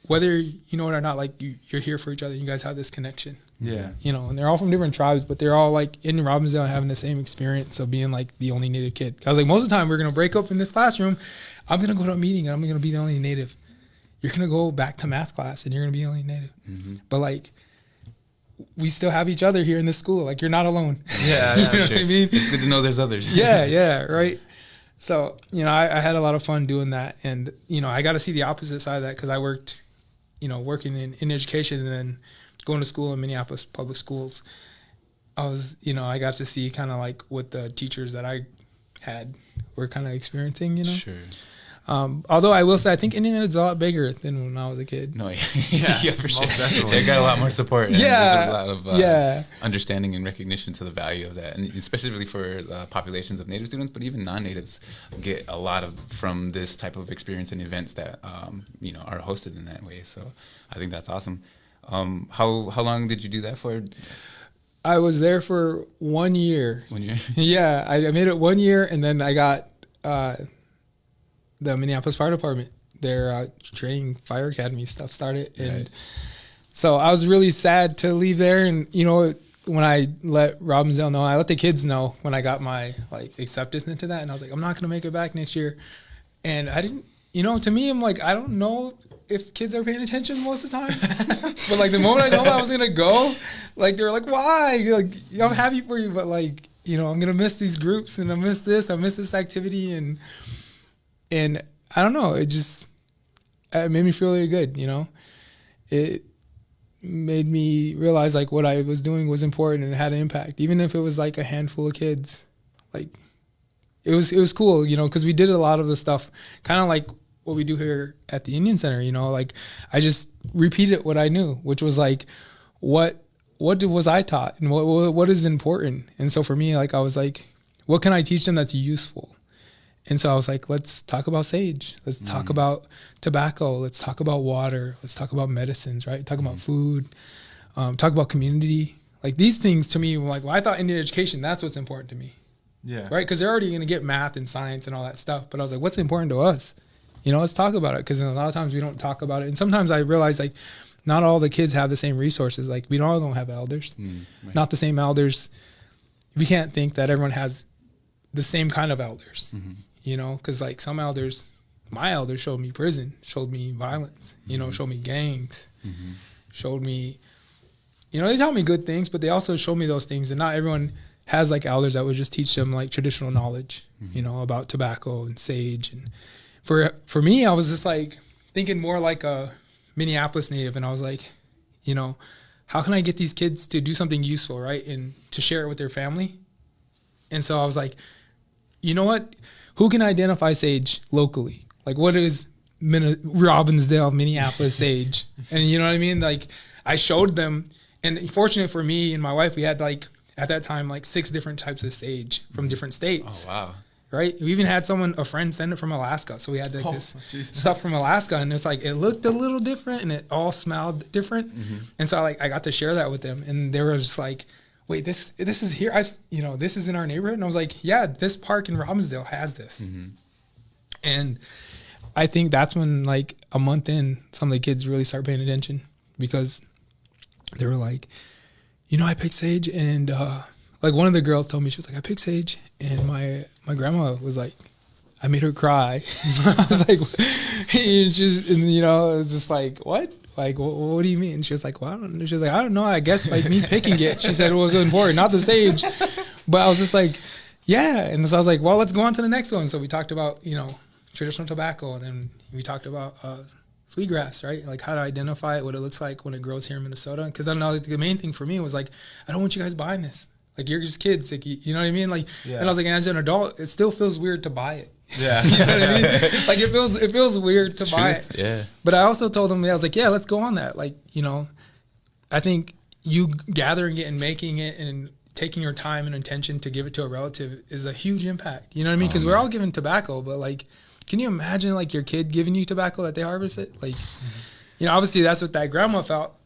A: Whether you know it or not, like, you're here for each other. You guys have this connection.
C: Yeah.
A: And they're all from different tribes, but they're all like in Robbinsdale having the same experience of being like the only Native kid. I was like, most of the time we're going to break up in this classroom. I'm going to go to a meeting and I'm going to be the only Native. You're going to go back to math class and you're going to be the only Native. Mm-hmm. But like, we still have each other here in this school. Like, you're not alone.
B: Yeah,
A: You
B: yeah,
A: know what
B: sure.
A: I mean?
B: It's good to know there's others.
A: Yeah, right. So, you know, I had a lot of fun doing that. And, you know, I got to see the opposite side of that because I worked, you know, working in education and then going to school in Minneapolis public schools. I got to see kind of like what the teachers that I had were kind of experiencing, you know.
B: Sure.
A: Although I will say, I think Indiana is a lot bigger than when I was a kid.
B: No, yeah,
C: Yeah,
B: for sure.
C: most definitely.
B: They got a lot more support. And
A: Yeah,
B: there's a lot of
A: yeah.
B: understanding and recognition to the value of that, and especially for populations of Native students, but even non-Natives get a lot of from this type of experience and events that are hosted in that way. So I think that's awesome. How long did you do that for?
A: I was there for 1 year.
B: 1 year.
A: Yeah, I made it 1 year, and then I got the Minneapolis Fire Department, their training fire academy stuff started, and
B: Right.
A: so I was really sad to leave there. And you know, when I let Robbinsdale know, I let the kids know when I got my like acceptance into that, and I was like, I'm not gonna make it back next year. And I didn't, you know, to me, I'm like, I don't know if kids are paying attention most of the time. But like the moment I told them I was gonna go, like they were like, why? You're like, I'm happy for you, but like, you know, I'm gonna miss these groups and I miss this activity, and I don't know, it made me feel really good, you know. It made me realize like what I was doing was important and it had an impact, even if it was like a handful of kids. Like it was cool, you know, because we did a lot of the stuff kind of like what we do here at the Indian Center, you know. Like I just repeated what I knew, which was like what was I taught and what is important. And so for me, like I was like, what can I teach them that's useful? And so I was like, let's talk about sage. Let's talk about tobacco. Let's talk about water. Let's talk about medicines, right? Talk about food. Talk about community. Like these things to me, like, well, I thought Indian education, that's what's important to me.
C: Yeah.
A: Right? Because they're already going to get math and science and all that stuff. But I was like, what's important to us? You know, let's talk about it. Because a lot of times we don't talk about it. And sometimes I realize like not all the kids have the same resources. Like we all don't have elders.
B: Right.
A: Not the same elders. We can't think that everyone has the same kind of elders. You know, because like some elders, my elders showed me prison, showed me violence, you know, showed me gangs, showed me, you know, they taught me good things, but they also showed me those things. And not everyone has like elders that would just teach them like traditional knowledge, you know, about tobacco and sage. And for me, I was just like thinking more like a Minneapolis native. And I was like, you know, how can I get these kids to do something useful, right? And to share it with their family. And so I was like, you know what? Who can identify sage locally? Like, what is Robbinsdale, Minneapolis sage? And you know what I mean? Like, I showed them, and fortunate for me and my wife, we had like at that time like 6 different types of sage from different states.
B: Oh wow!
A: Right? We even had a friend send it from Alaska, so we had like this stuff from Alaska, and it's like it looked a little different, and it all smelled different. And so I got to share that with them, and they were just like, wait, this is here. This is in our neighborhood. And I was like, yeah, this park in Robbinsdale has this. And I think that's when like a month in, some of the kids really start paying attention because they were like, you know, I picked sage. And like one of the girls told me, she was like, I picked sage. And my grandma was like, I made her cry. I was like, and you know, it was just like, what? Like, what do you mean? She was like, well, I don't know. She was like, I don't know. I guess like me picking it. She said it was important, not the sage. But I was just like, yeah. And so I was like, well, let's go on to the next one. So we talked about, you know, traditional tobacco. And then we talked about sweetgrass, right? Like how to identify it, what it looks like when it grows here in Minnesota. Because I know the main thing for me was like, I don't want you guys buying this. Like, you're just kids. Like, you know what I mean? Like,
C: yeah.
A: And I was like, and as an adult, it still feels weird to buy it.
C: Yeah.
A: You know what I mean? Like it feels weird to buy it.
B: Yeah.
A: But I also told them, I was like, yeah, let's go on that. Like, you know, I think you gathering it and making it and taking your time and attention to give it to a relative is a huge impact. You know what I mean? Because we're all given tobacco, but like, can you imagine like your kid giving you tobacco that they harvest it? Like, you know, obviously that's what that grandma felt.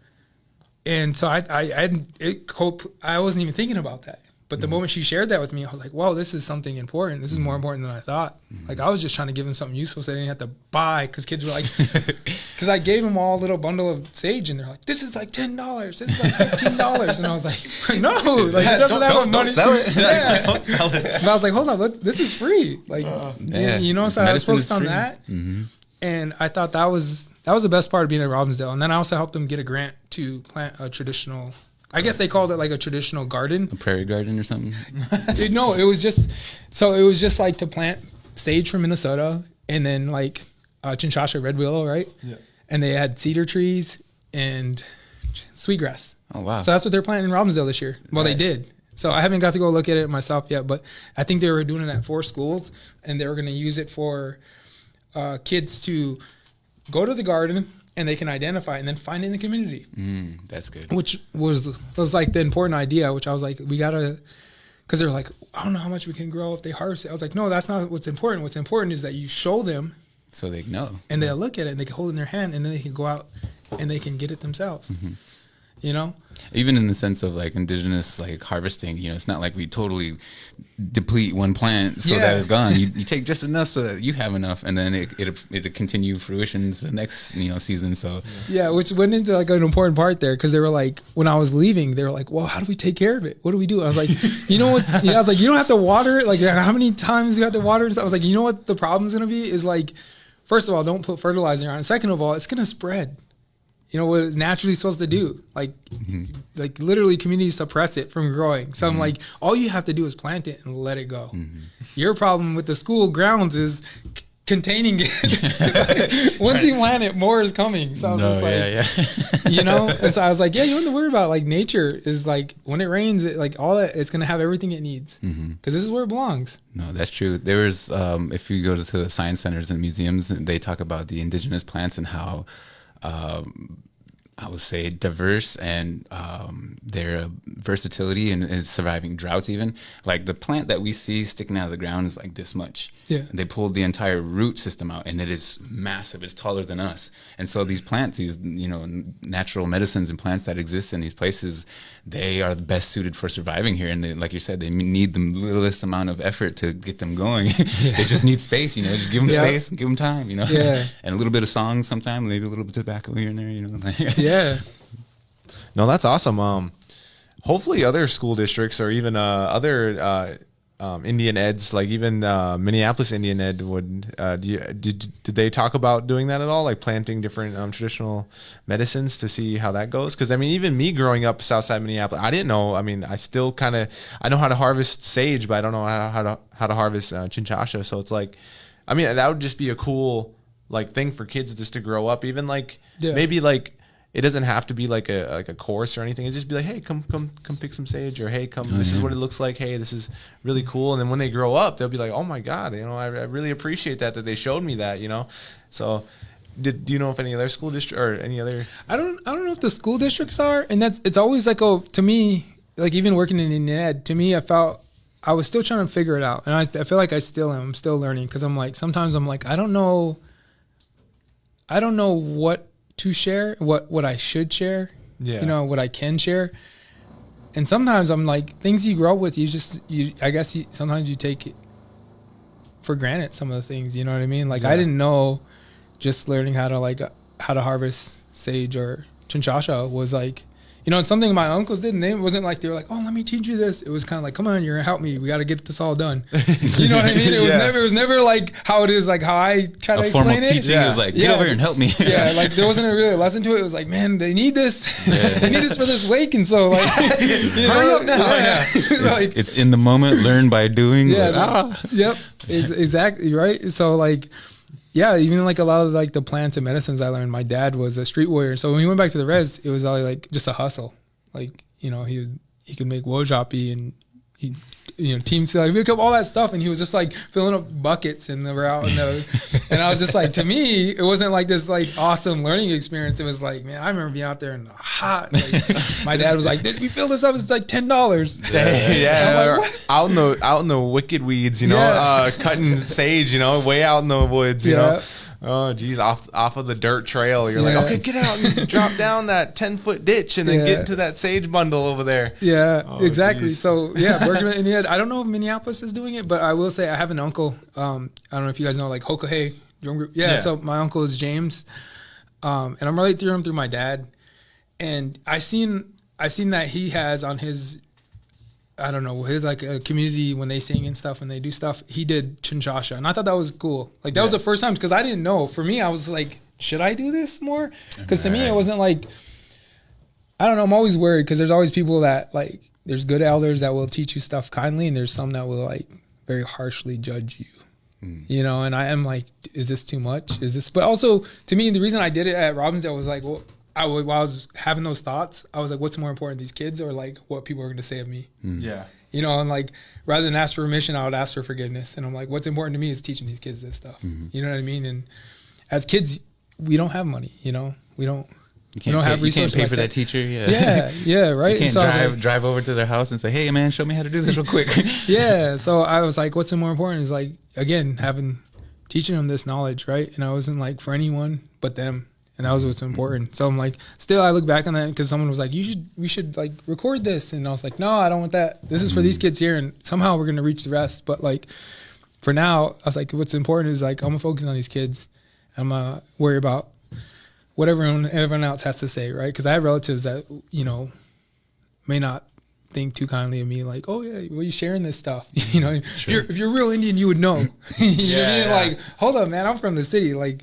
A: And so I wasn't even thinking about that. But the moment she shared that with me, I was like, whoa, this is something important. This is more important than I thought. Like, I was just trying to give them something useful so they didn't have to buy, because kids were like, because I gave them all a little bundle of sage, and they're like, this is like $10. This is like $15. And I was like, no, like, it doesn't have money.
B: Don't sell it.
A: Yeah.
C: Don't sell it.
A: And I was like, hold on, this is free. Like, you know, so I was
B: Medicine
A: focused
B: is
A: on
B: free.
A: that. And I thought that was the best part of being at Robbinsdale. And then I also helped them get a grant to plant a traditional I guess they called it like a traditional garden.
B: A prairie garden or something.
A: No, it was just like to plant sage from Minnesota, and then like chinchasha, red willow, right?
C: Yeah.
A: And they had cedar trees and sweetgrass.
B: Oh wow.
A: So that's what they're planting in Robbinsdale this year. Well, they did. So I haven't got to go look at it myself yet, but I think they were doing it at 4 schools, and they were going to use it for kids to go to the garden, and they can identify and then find it in the community.
B: That's good.
A: Which was like the important idea, which I was like, we gotta, because they're like, I don't know how much we can grow if they harvest it. I was like, no, that's not what's important. What's important is that you show them,
B: So they know.
A: and they'll look at it and they can hold it in their hand, and then they can go out and they can get it themselves. You know?
B: Even in the sense of like indigenous like harvesting, you know, it's not like we totally deplete one plant so that it's gone. You take just enough so that you have enough, and then it'll continue fruition to the next, you know, season. So
A: Yeah, which went into like an important part there, because they were like, when I was leaving, they were like, well, how do we take care of it? What do we do? I was like, you know what? I was like, you don't have to water it. Like, how many times you have to water it? I was like, you know what the problem's gonna be is like, first of all, don't put fertilizer on it. Second of all, it's gonna spread. You know what it's naturally supposed to do? Like, like literally, communities suppress it from growing. So I'm like, all you have to do is plant it and let it go. Your problem with the school grounds is containing it. Once you plant it, more is coming. So I was just like, you know. And so I was like, yeah, you don't have to worry about like nature is like when it rains, it, like all that, it's gonna have everything it needs because this is where it belongs.
B: No, that's true. There was, if you go to the science centers and museums, they talk about the indigenous plants and how, I would say diverse and their versatility and surviving droughts. Even like the plant that we see sticking out of the ground is like this much.
A: Yeah.
B: And they pulled the entire root system out, and it is massive. It's taller than us. And so these plants, these natural medicines and plants that exist in these places, they are the best suited for surviving here. And they, like you said, they need the littlest amount of effort to get them going. They just need space. Just give them space, give them time.
A: Yeah.
B: And a little bit of song sometimes, maybe a little bit of tobacco here and there.
A: Yeah.
C: No, that's awesome. Hopefully other school districts or even other Indian Eds, like even Minneapolis Indian Ed would, did they talk about doing that at all? Like planting different traditional medicines to see how that goes? Because I mean, even me growing up Southside Minneapolis, I didn't know. I mean, I still I know how to harvest sage, but I don't know how to harvest chinchasha. So it's like, I mean, that would just be a cool like thing for kids just to grow up. Even like maybe like, it doesn't have to be like a course or anything. It's just be like, hey, come pick some sage, or hey, come. This is what it looks like. Hey, this is really cool. And then when they grow up, they'll be like, oh my God, I really appreciate that they showed me that, So, do you know if any other school district or any other?
A: I don't know if the school districts are, and it's always like, to me, like even working in Indian Ed, to me, I felt I was still trying to figure it out, and I feel like I still am. I'm still learning, because I'm like, sometimes I'm like, I don't know what to share, what I should share, what I can share. And sometimes I'm like, things you grow up with, sometimes you take it for granted, some of the things, you know what I mean? Like I didn't know just learning how to harvest sage or chinchasha was like, it's something my uncles did, and it wasn't like they were like, oh, let me teach you this. It was kind of like, come on, you're gonna help me. We got to get this all done. You know what I mean? It was never like how it is, like how I try to explain it.
B: Formal teaching is like, get over here and help me.
A: Like there wasn't really a lesson to it. It was like, man, they need this. They need this for this wake, and so like, hurry up now. Like,
B: it's in the moment, learn by doing.
A: Yep, exactly right. So like. Yeah, even like a lot of like the plants and medicines I learned. My dad was a street warrior, so when he went back to the res, it was all like just a hustle. Like he could make wojapi and team like pick up all that stuff, and he was just like filling up buckets, and they were out and I was just like, to me, it wasn't like this like awesome learning experience. It was like, man, I remember being out there in the hot. Like, my dad was like, we fill this up, it's like $10.
C: Like, out in the wicked weeds, cutting sage, way out in the woods, you know. Oh geez, off of the dirt trail. You're like, okay, get out and drop down that 10-foot ditch and then get into that sage bundle over there.
A: Yeah, exactly. Geez. So working in Indian Ed, I don't know if Minneapolis is doing it, but I will say I have an uncle. I don't know if you guys know like Hokohe drum group. Yeah. So my uncle is James, and I'm related to him through my dad, and I've seen that he has on his. I don't know, his like a community when they sing and stuff and they do stuff, he did chinchasha, and I thought that was cool. Like that was the first time, because I didn't know. For me, I was like, should I do this more? Because to me, it wasn't like, I don't know. I'm always worried because there's always people that like, there's good elders that will teach you stuff kindly, and there's some that will like very harshly judge you. You know, and I am like, is this too much? Is this? But also, to me, the reason I did it at Robbinsdale was like, well, while I was having those thoughts, I was like, what's more important, these kids or like what people are going to say of me?
C: Yeah.
A: You know, and like rather than ask for permission, I would ask for forgiveness. And I'm like, what's important to me is teaching these kids this stuff. You know what I mean? And as kids, we don't have money. You know, we don't.
B: You
A: don't have
B: you can't
A: resources
B: pay
A: like
B: for that
A: that.
B: teacher.
A: Yeah, right.
B: You can't
A: And so I was like,
B: drive over to their house and say, "Hey, man, show me how to do this real quick."
A: yeah. So I was like, what's more important is like, again, teaching them this knowledge, right? And I wasn't like for anyone but them. And that was what's important. So I'm like, still, I look back on that because someone was like, we should like record this. And I was like, no, I don't want that. This is for these kids here. And somehow we're going to reach the rest. But like, for now, I was like, what's important is like, I'm going to focus on these kids. I'm going to worry about what everyone else has to say, right? Because I have relatives that, you know, may not think too kindly of me, like, oh yeah, well, you sharing this stuff, you know?
B: Sure.
A: If you're real Indian, you would know. You know what I mean? Like, hold up, man, I'm from the city, like,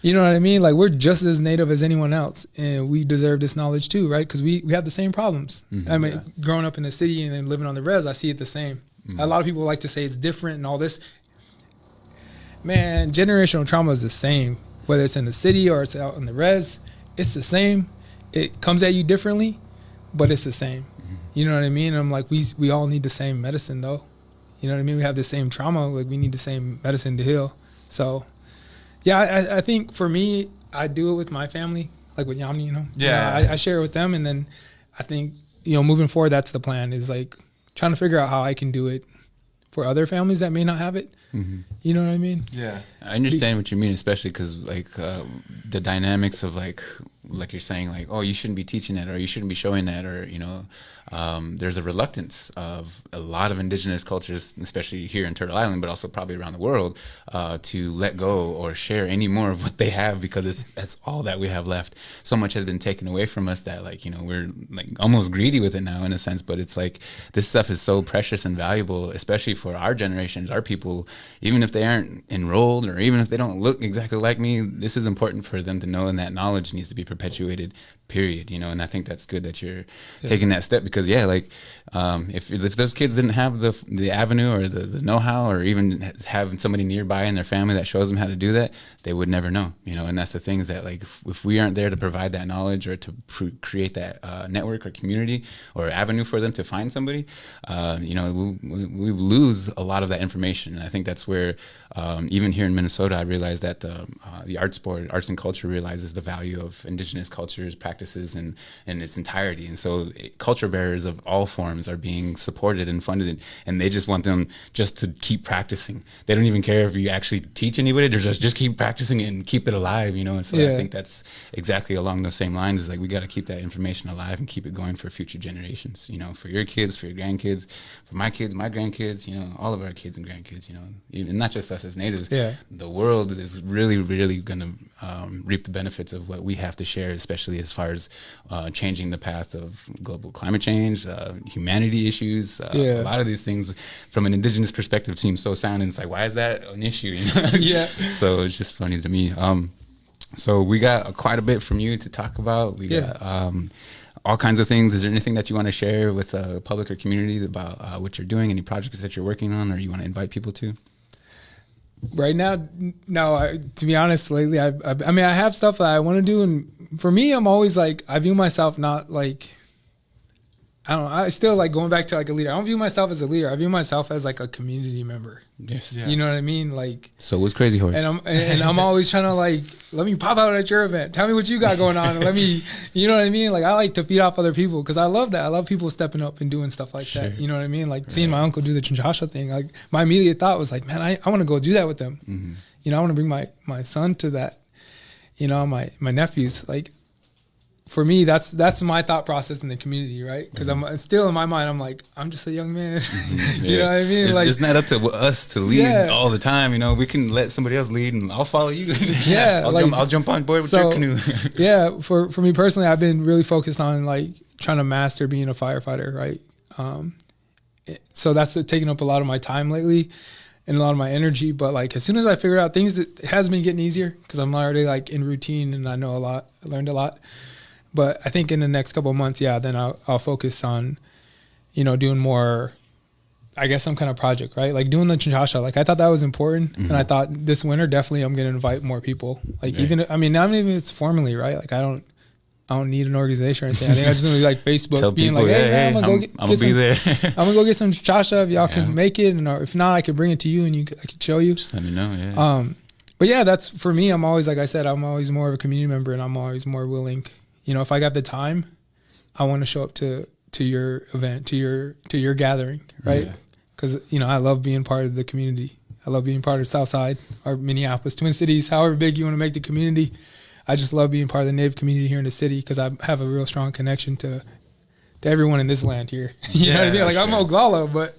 A: you know what I mean? Like, we're just as native as anyone else, and we deserve this knowledge too, right? Because we have the same problems. I mean, growing up in the city and then living on the res, I see it the same. A lot of people like to say it's different and all this. Man, generational trauma is the same, whether it's in the city or it's out in the res. It's the same. It comes at you differently, but it's the same. You know what I mean? And I'm like, we all need the same medicine, though. You know what I mean? We have the same trauma. Like, we need the same medicine to heal. So, yeah, I think for me, I do it with my family, like with Yamni, you know?
C: Yeah.
A: You know, I share it with them. And then I think, you know, moving forward, that's the plan, is like trying to figure out how I can do it for other families that may not have it. You know what I mean?
C: Yeah.
B: I understand what you mean, especially because like the dynamics of like you're saying, like, oh, you shouldn't be teaching that, or you shouldn't be showing that, or, you know, there's a reluctance of a lot of indigenous cultures, especially here in Turtle Island, but also probably around the world, to let go or share any more of what they have, because that's all that we have left. So much has been taken away from us that, like, you know, we're like almost greedy with it now in a sense, but it's like this stuff is so precious and valuable, especially for our generations, our people, even if they aren't enrolled or even if they don't look exactly like me. This is important for them to know, and that knowledge needs to be perpetuated, period, you know. And I think that's good that you're taking that step, because like if those kids didn't have the avenue or the know-how, or even having somebody nearby in their family that shows them how to do that, they would never know, you know. And that's the things that, like, if we aren't there to provide that knowledge or to create that network or community or avenue for them to find somebody, you know, we lose a lot of that information. And I think that's where even here in Minnesota, I realized that the arts board, arts and culture, realizes the value of indigenous cultures, practices in its entirety. And so culture bearers of all forms are being supported and funded, and they just want them just to keep practicing. They don't even care if you actually teach anybody. They're just keep practicing it and keep it alive, you know. And so I think that's exactly along those same lines, is like, we got to keep that information alive and keep it going for future generations, you know, for your kids, for your grandkids, for my kids, my grandkids, you know, all of our kids and grandkids, you know, and not just us as natives. The world is really, really going to reap the benefits of what we have to share, especially as far as changing the path of global climate change, humanity issues. A lot of these things from an indigenous perspective seem so sound, and it's like, why is that an issue, you know? So it's just funny to me. So we got quite a bit from you to talk about. We got all kinds of things. Is there anything that you want to share with the public or community about what you're doing, any projects that you're working on, or you want to invite people to?
A: Right now, no. To be honest, lately, I mean, I have stuff that I want to do, and for me, I'm always like, I view myself not like, I don't know, I still like going back to like a leader. I don't view myself as a leader. I view myself as like a community member.
B: Yes.
A: You know what I mean? Like,
B: so what's Crazy Horse?
A: And I'm always trying to like, let me pop out at your event. Tell me what you got going on. And let me, you know what I mean? Like, I like to feed off other people, because I love that. I love people stepping up and doing stuff like that. You know what I mean? Like seeing my uncle do the Chinchasha thing. Like, my immediate thought was like, man, I want to go do that with them. You know, I want to bring my son to that. You know, my nephews. Like, for me, that's my thought process in the community, right? Because I'm still in my mind, I'm like, I'm just a young man. You know what I mean?
B: It's not up to us to lead all the time. You know, we can let somebody else lead, and I'll follow you. I'll jump on board with your canoe.
A: For me personally, I've been really focused on like trying to master being a firefighter, right? So that's taking up a lot of my time lately and a lot of my energy. But like, as soon as I figure out things, it has been getting easier, because I'm already like in routine and I know a lot. I learned a lot. But I think in the next couple of months, then I'll focus on, doing more, I guess, some kind of project, right? Like doing the Chinchasha. Like I thought that was important. And I thought this winter, definitely I'm going to invite more people. Like even if it's formally, right? Like I don't need an organization or anything. I think I just want to be like Facebook,
B: Tell
A: being
B: people,
A: like, hey, man, I'm
B: gonna be there.
A: I'm gonna go get some Chinchasha if y'all can make it, and or if not, I can bring it to you and I can show you.
B: Just let me know. Yeah.
A: But yeah, that's for me. I'm always, like I said, I'm always more of a community member, and I'm always more willing. If I got the time, I want to show up to your event, to your gathering, right? Because I love being part of the community. I love being part of Southside or Minneapolis, Twin Cities, however big you want to make the community. I just love being part of the Native community here in the city because I have a real strong connection to everyone in this land here. You know what I mean? Like I'm Oglala, but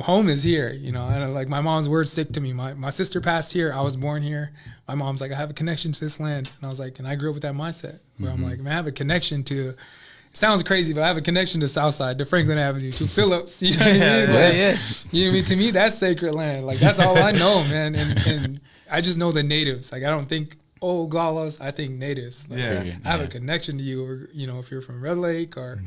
A: home is here. And like my mom's words stick to me. My sister passed here. I was born here. My mom's like, I have a connection to this land, and I was like, and I grew up with that mindset where I'm like, man, I have a connection to. It sounds crazy, but I have a connection to Southside, to Franklin Avenue, to Phillips. You know what I mean? Like, you know what I mean? To me, that's sacred land. Like that's all I know, man. And I just know the natives. Like I don't think Oglalas, I think natives. Like, I have a connection to you, or if you're from Red Lake or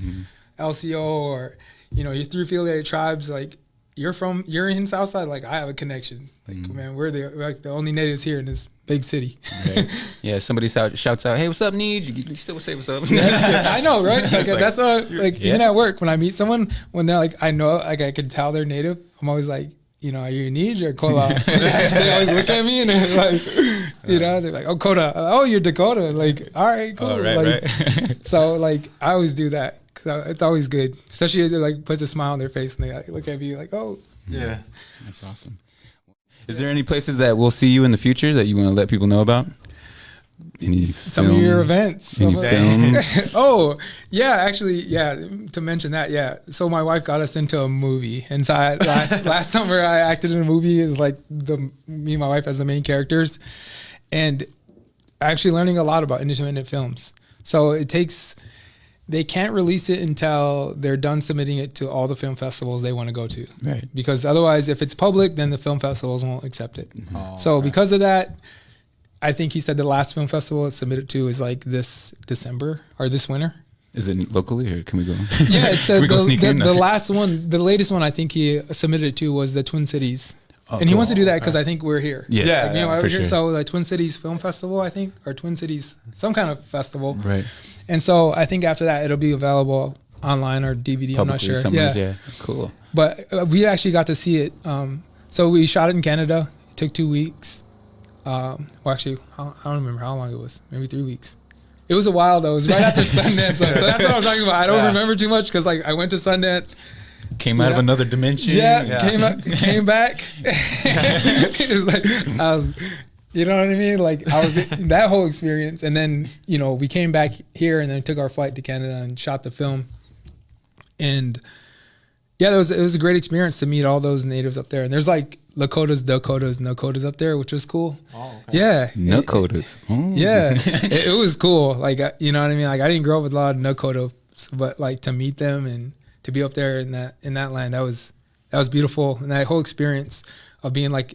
A: LCO or you're through affiliated tribes, like you're in Southside. Like I have a connection. Like man, we're the only natives here in this big city.
B: Right. Yeah, somebody shouts out, "Hey, what's up, Need?" You still say what's up.
A: I know, right? Like that's what even at work when I meet someone, when they're like, I know, like I can tell they're native. I'm always like, are you Need or Kola? They always look at me and they're like, they're like, oh, Koda. Oh, you're Dakota. Like, all right, cool.
B: Oh, right,
A: right. So like, I always do that. Cause it's always good, especially if it like puts a smile on their face and they like, look at me like, oh,
C: yeah,
B: that's awesome. Is there any places that we'll see you in the future that you want to let people know about?
A: Some of your events.
B: Any films?
A: Oh, yeah, actually, to mention that, so my wife got us into a movie, and so last summer I acted in a movie as like me and my wife as the main characters, and actually learning a lot about independent films. So they can't release it until they're done submitting it to all the film festivals they want to go to.
B: Right.
A: Because otherwise, if it's public, then the film festivals won't accept it.
C: Oh,
A: so because of that, I think he said the last film festival it's submitted to is like this December or this winter.
B: Is it locally or can we go?
A: Yeah, it's
B: Can we go sneak in?
A: the last one, the latest one I think he submitted it to was the Twin Cities. And he wants to do that because I think we're here.
B: Yes.
A: Like,
B: for
A: here.
B: sure.
A: So the Twin Cities Film Festival, I think, or Twin Cities, some kind of festival.
B: Right.
A: And so I think after that, it'll be available online or DVD.
B: Publicly,
A: I'm not sure.
B: Yeah. Cool.
A: But we actually got to see it. So we shot it in Canada. It took 2 weeks. Well, actually, I don't remember how long it was. Maybe 3 weeks. It was a while, though. It was right after Sundance. So that's what I'm talking about. I don't remember too much because like I went to Sundance.
B: Came out of another dimension.
A: Came back. It was like I was, you know what I mean? Like I was that whole experience, and then we came back here, and then took our flight to Canada and shot the film. And it was a great experience to meet all those natives up there. And there's like Lakotas, Dakotas, Nakotas up there, which was cool.
C: Oh, okay.
A: Yeah,
B: Nakotas.
A: Yeah, it was cool. Like you know what I mean? Like I didn't grow up with a lot of Nakotas, but like to meet them and to be up there in that land, that was beautiful. And that whole experience of being like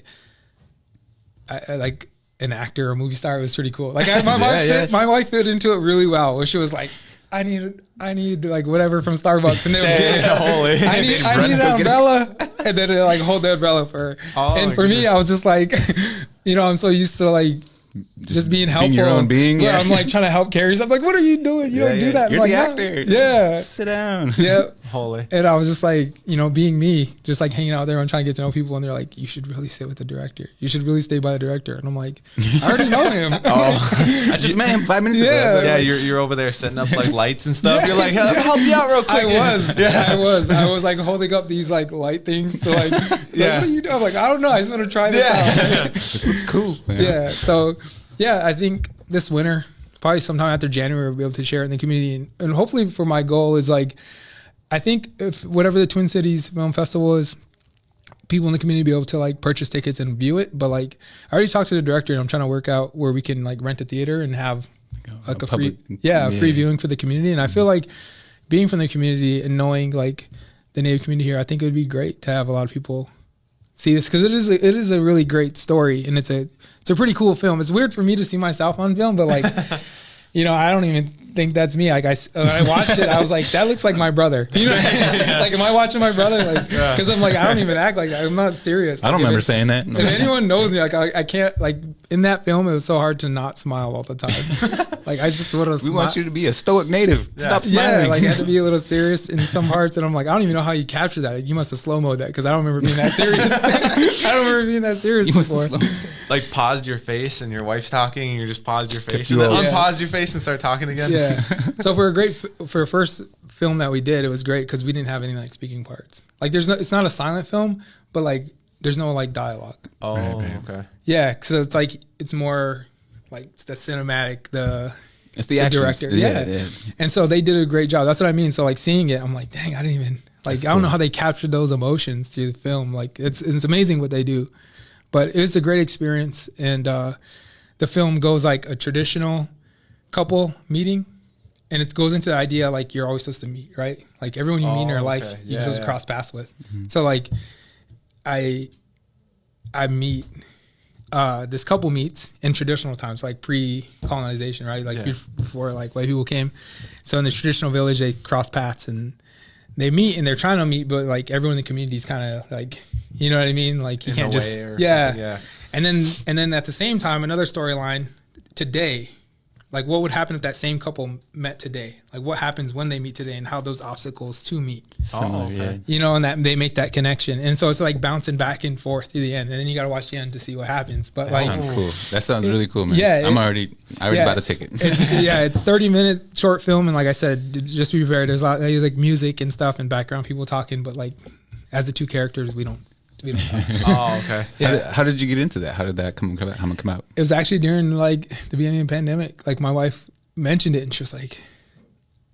A: an actor or movie star was pretty cool. Like my wife fit into it really well. Where she was like, I need like whatever from Starbucks, and I need an umbrella, and then they like hold the umbrella for her. And for me, I was just like, I'm so used to like just being helpful.
B: Being your own being.
A: Yeah. I'm like trying to help carry stuff. Like, what are you doing? You don't do that.
B: You're
A: I'm
B: the
A: like,
B: actor.
A: Yeah.
B: Sit down.
A: Yeah.
C: Holy.
A: And I was just like, being me, just like hanging out there and trying to get to know people. And they're like, you should really sit with the director. You should really stay by the director. And I'm like, I already know him.
B: I just met him 5 minutes ago.
C: Yeah, you're over there setting up like lights and stuff. You're like, help you out real quick.
A: I was like holding up these like light things to like, what are you doing? I'm like, I don't know. I just want to try this out.
B: This looks cool.
A: Yeah. So, I think this winter, probably sometime after January, we'll be able to share it in the community. And hopefully for my goal is like, I think if whatever the Twin Cities Film Festival is, people in the community be able to like purchase tickets and view it. But like, I already talked to the director, and I'm trying to work out where we can like rent a theater and have like a
B: public,
A: free viewing for the community. And I feel like being from the community and knowing like the Native community here, I think it would be great to have a lot of people see this, because it is a really great story, and it's a pretty cool film. It's weird for me to see myself on film, but like, I don't even think that's me. Like when I watched it, I was like, that looks like my brother. You know, like am I watching my brother? Like, because I'm like, I don't even act like that. I'm not serious.
B: I don't
A: Like,
B: remember saying that.
A: If anyone knows me, like I can't, like in that film, it was so hard to not smile all the time. Like I just would have.
B: We want you to be a stoic native. Stop smiling.
A: Yeah, like I had to be a little serious in some parts, and I'm like, I don't even know how you capture that. Like, you must have slow-moed that because I don't remember being that serious. I don't remember being that serious
B: You must have
A: before.
B: slow-
C: Like paused your face and your wife's talking and you just paused your face
B: you
C: and then
A: up.
C: unpaused your face and started talking again.
A: Yeah. So for a first film that we did, it was great because we didn't have any like speaking parts. Like it's not a silent film, but like there's no like dialogue.
C: Oh,
B: Right.
C: okay.
A: Yeah, so it's like it's more like the cinematic,
B: It's the
A: the
B: actions.
A: director. Yeah. And so they did a great job. That's what I mean. So like seeing it, I'm like, dang, I didn't even like.
B: That's
A: I don't know
B: cool.
A: how they captured those emotions through the film. Like it's amazing what they do. But it was a great experience, and the film goes like a traditional couple meeting, and it goes into the idea like you're always supposed to meet, right? Like everyone you meet in your life,
C: okay.
A: you're
C: Yeah,
A: supposed to
C: yeah.
A: cross paths with. So like, I meet this couple meets in traditional times, like pre-colonization, right? Like
C: Yeah.
A: before like white people came. So in the traditional village, they cross paths and they meet, and they're trying to meet, but like everyone in the community is kind of like, you know what I mean? Like you
C: In
A: can't
C: the
A: just,
C: way or
A: yeah.
C: something, yeah.
A: And then at the same time, another storyline today, like what would happen if that same couple met today? Like what happens when they meet today and how those obstacles to meet,
B: Similar,
C: okay.
B: yeah.
A: you know, and that they make that connection. And so it's like bouncing back and forth through the end. And then you got to watch the end to see what happens. But
B: That
A: like,
B: sounds cool. That sounds really cool, man.
A: Yeah,
B: I already bought a ticket.
A: It's 30-minute short film, and like I said, just be prepared. There's a lot there's like music and stuff and background people talking, but like as the two characters, we don't talk.
C: Oh, okay.
B: How did you get into that? How did that come out?
A: It was actually during like the beginning of the pandemic. Like my wife mentioned it, and she was like,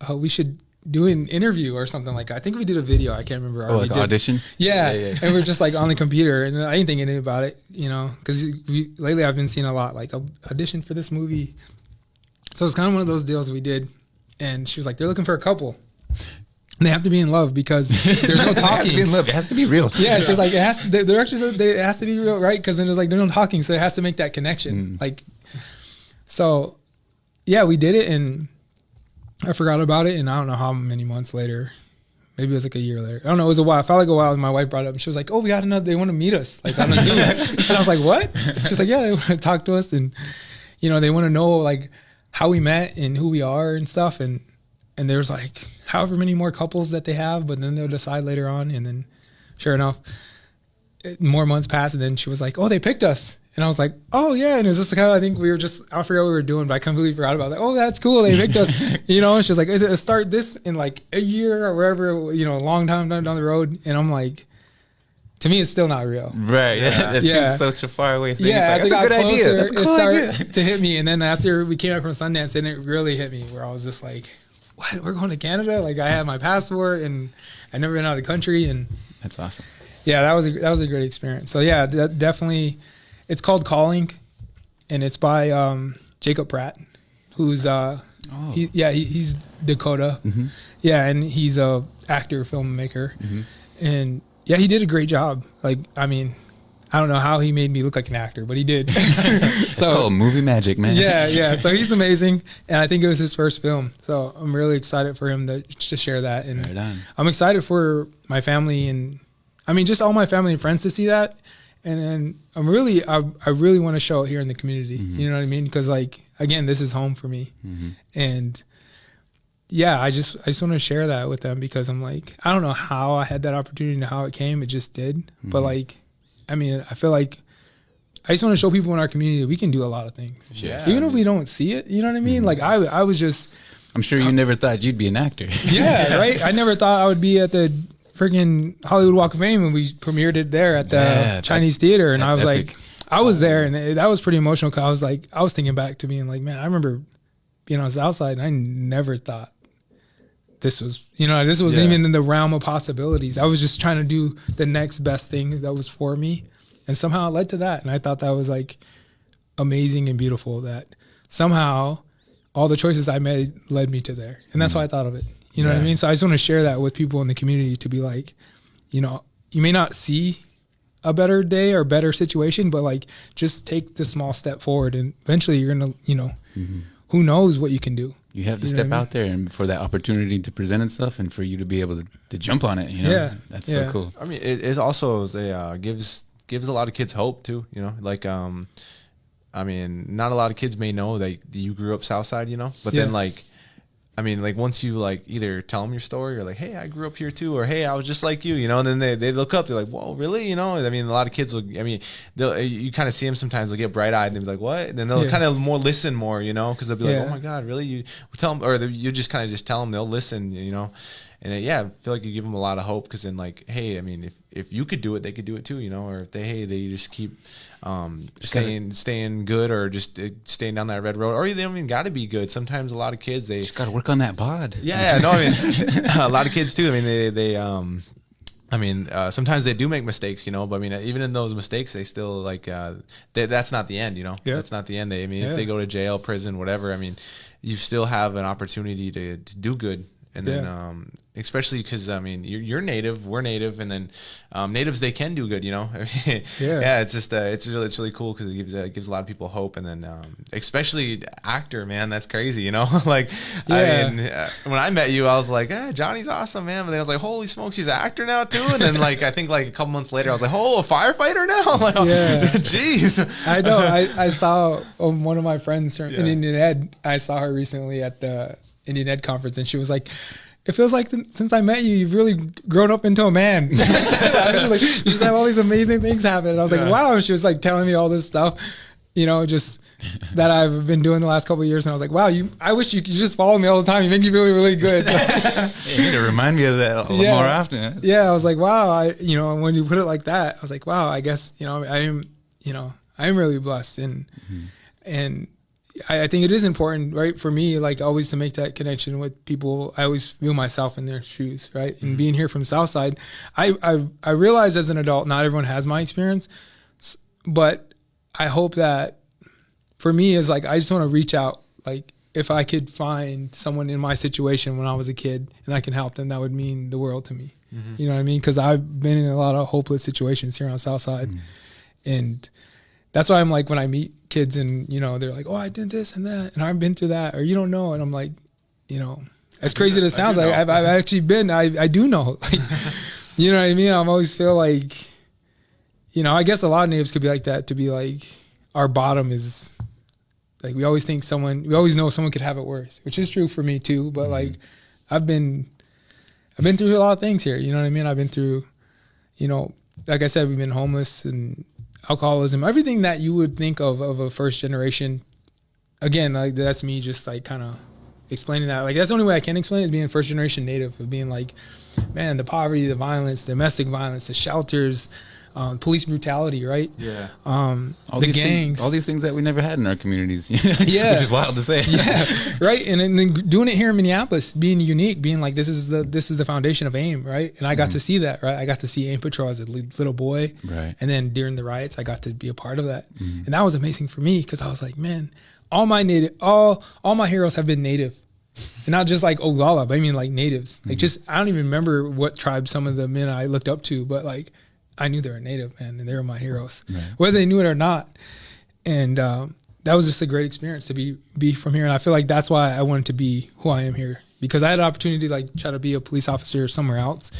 A: "Oh, we should do an interview or something like that." I think we did a video. I can't remember. Or
B: Oh,
A: we
B: like an
A: did-
B: audition?
A: Yeah.
B: Yeah.
A: And we're just like on the computer, and I didn't think anything about it, you know, because lately I've been seeing a lot like audition for this movie. So it's kind of one of those deals we did, and she was like, "They're looking for a couple, and they have to be in love because there's no
B: It has to be
A: talking."
B: in love. It has to be real.
A: Yeah, she's like, the director said it has to be real, right? Because then there's like, they're not talking, so it has to make that connection. Like, so yeah, we did it, and I forgot about it, and I don't know how many months later, maybe it was like a year later. I don't know, it was a while. It felt like a while, and my wife brought it up, and she was like, "Oh, we got another, they want to meet us, like on a Zoom." And I was like, "What?" She's like, "Yeah, they want to talk to us, and you know, they want to know like how we met and who we are and stuff." And there's like however many more couples that they have, but then they'll decide later on. And then sure enough, more months passed, and then she was like, "Oh, they picked us." And I was like, "Oh yeah." And it was just kind of, I think we were just, I forgot what we were doing, but I completely forgot about it. Like, "Oh, that's cool. They picked us." You know, and she was like, "It'll start this in like a year or wherever, you know, a long time down the road." And I'm like, to me, it's still not real.
B: Right. That
A: Yeah.
B: seems such a far away thing.
A: Yeah,
B: It's
A: as
B: like,
A: it
B: that's a
A: got
B: good idea.
A: closer,
B: That's a
A: it
B: cool
A: started
B: idea.
A: to hit me. And then after we came back from Sundance, then it really hit me where I was just like, "What? We're going to Canada?" Like I had my passport and I'd never been out of the country. And
B: That's awesome.
A: yeah, that was a great experience. So yeah, that definitely, it's called Calling, and it's by Jacob Pratt, who's he's Dakota. Yeah, and he's a actor, filmmaker, and yeah, he did a great job. Like, I mean, I don't know how he made me look like an actor, but he did.
B: It's called movie magic, man.
A: yeah. So he's amazing, and I think it was his first film. So I'm really excited for him to share that, and
B: Right on.
A: I'm excited for my family, and I mean just all my family and friends to see that. And then I really want to show it here in the community. You know what I mean? Because like again, this is home for me, and yeah, I just want to share that with them because I'm like, I don't know how I had that opportunity and how it came. It just did. But like, I mean, I feel like I just want to show people in our community that we can do a lot of things.
C: Yeah.
A: Even if we don't see it, you know what I mean? Like I was just,
B: I'm sure you never thought you'd be an actor.
A: yeah, right. I never thought I would be at the freaking Hollywood Walk of Fame when we premiered it there at the
B: Yeah,
A: Chinese Theater. And I
B: that's
A: was
B: epic.
A: like, I was there, and that was pretty emotional because I was thinking back to being like, man, I remember being on Southside, and I never thought this was, this wasn't
B: Yeah.
A: even in the realm of possibilities. I was just trying to do the next best thing that was for me. And somehow it led to that. And I thought that was like amazing and beautiful that somehow all the choices I made led me to there. And that's why I thought of it. You know what I
B: Yeah.
A: mean? So I just want to share that with people in the community to be like, you may not see a better day or better situation, but like just take the small step forward and eventually you're going to, who knows what you can do.
B: You have to
A: You know
B: step
A: what I mean?
B: out there and for that opportunity to present itself and for you to be able to jump on it. You know,
A: Yeah.
B: that's
A: Yeah.
B: so cool.
C: I mean, it also gives a lot of kids hope too. You know, like I mean, not a lot of kids may know that you grew up Southside. You know, but then
A: Yeah.
C: like. I mean, like once you like either tell them your story or like, hey, I grew up here too, or hey, I was just like you know, and then they look up, they're like, whoa, really? You know, I mean, a lot of kids will, I mean, you kind of see them sometimes, they'll get bright eyed and they'll be like, what? And then they'll
A: Yeah.
C: kind of listen more, you know, because they'll be like,
A: Yeah.
C: oh my God, really? You tell them, or you just kind of just tell them, they'll listen, you know. And yeah, I feel like you give them a lot of hope because then like, hey, I mean, if you could do it, they could do it too, you know. Or if they just keep staying good or just staying down that red road, or they don't even got to be good. Sometimes a lot of kids
B: Just got to work on that bod.
C: yeah, no, I mean a lot of kids too. I mean sometimes they do make mistakes, you know, but I mean, even in those mistakes, they still like, that's not the end, you know,
A: Yeah.
C: that's not the end. I mean,
A: Yeah.
C: if they go to jail, prison, whatever, I mean, you still have an opportunity to do good. And then,
A: Yeah.
C: especially because I mean, you're native, we're native, and then natives they can do good, you know.
A: Yeah.
C: Yeah, it's just it's really cool because it gives a lot of people hope, and then especially actor, man, that's crazy, you know. Like,
A: Yeah.
C: I mean, when I met you, I was like, Johnny's awesome, man. But then I was like, holy smokes, he's an actor now too. And then like I think like a couple months later, I was like, oh, a firefighter now. I'm like, oh,
A: Yeah.
C: jeez.
A: I know. I saw one of my friends from
C: Yeah.
A: Indian Ed. I saw her recently at the Indian Ed conference, and she was like, "It feels like since I met you, you've really grown up into a man." I was like, you just have all these amazing things happen. And I was like,
C: Yeah.
A: "Wow!" And she was like telling me all this stuff, you know, just that I've been doing the last couple of years. And I was like, "Wow, I wish you could just follow me all the time. You make me really, really good."
B: You need to remind me of that a little
A: Yeah.
B: more often. Huh?
A: Yeah, I was like, wow, when you put it like that, I was like, wow, I guess, I am really blessed. And I think it is important, right, for me, like always to make that connection with people. I always feel myself in their shoes, right? And being here from Southside, I realize as an adult, not everyone has my experience, but I hope that for me is like, I just want to reach out. Like if I could find someone in my situation when I was a kid and I can help them, that would mean the world to me. You know what I mean? Because I've been in a lot of hopeless situations here on Southside. And that's why I'm like, when I meet kids and, they're like, oh, I did this and that, and I've been through that, or you don't know. And I'm like, as crazy as it sounds, like I've actually been, I do know. Like, you know what I mean? I always feel like, I guess a lot of natives could be like that, to be like, our bottom is like, we always know someone could have it worse, which is true for me too. But like, I've been through a lot of things here. You know what I mean? I've been through, like I said, we've been homeless and alcoholism, everything that you would think of a first generation. Again, like that's me just like kind of explaining that. Like that's the only way I can explain it, is being first generation native, of being like, man, the poverty, the violence, domestic violence, the shelters, police brutality, right?
C: Yeah.
B: All
A: The
B: these
A: gangs.
B: all these things that we never had in our communities.
A: Yeah.
B: Which is wild to say.
A: Yeah, right. And then doing it here in Minneapolis, being unique, being like, this is the foundation of AIM, right? And I got to see that, right? I got to see AIM Patrol as a little boy,
B: Right.
A: And then during the riots, I got to be a part of that, and that was amazing for me, because I was like, man, all my heroes have been native, and not just like Oglala, but I mean like natives. Like just, I don't even remember what tribe some of the men I looked up to, but like I knew they were native, man, and they were my heroes,
B: Right.
A: whether they knew it or not. And that was just a great experience to be from here. And I feel like that's why I wanted to be who I am here, because I had an opportunity to like try to be a police officer somewhere else,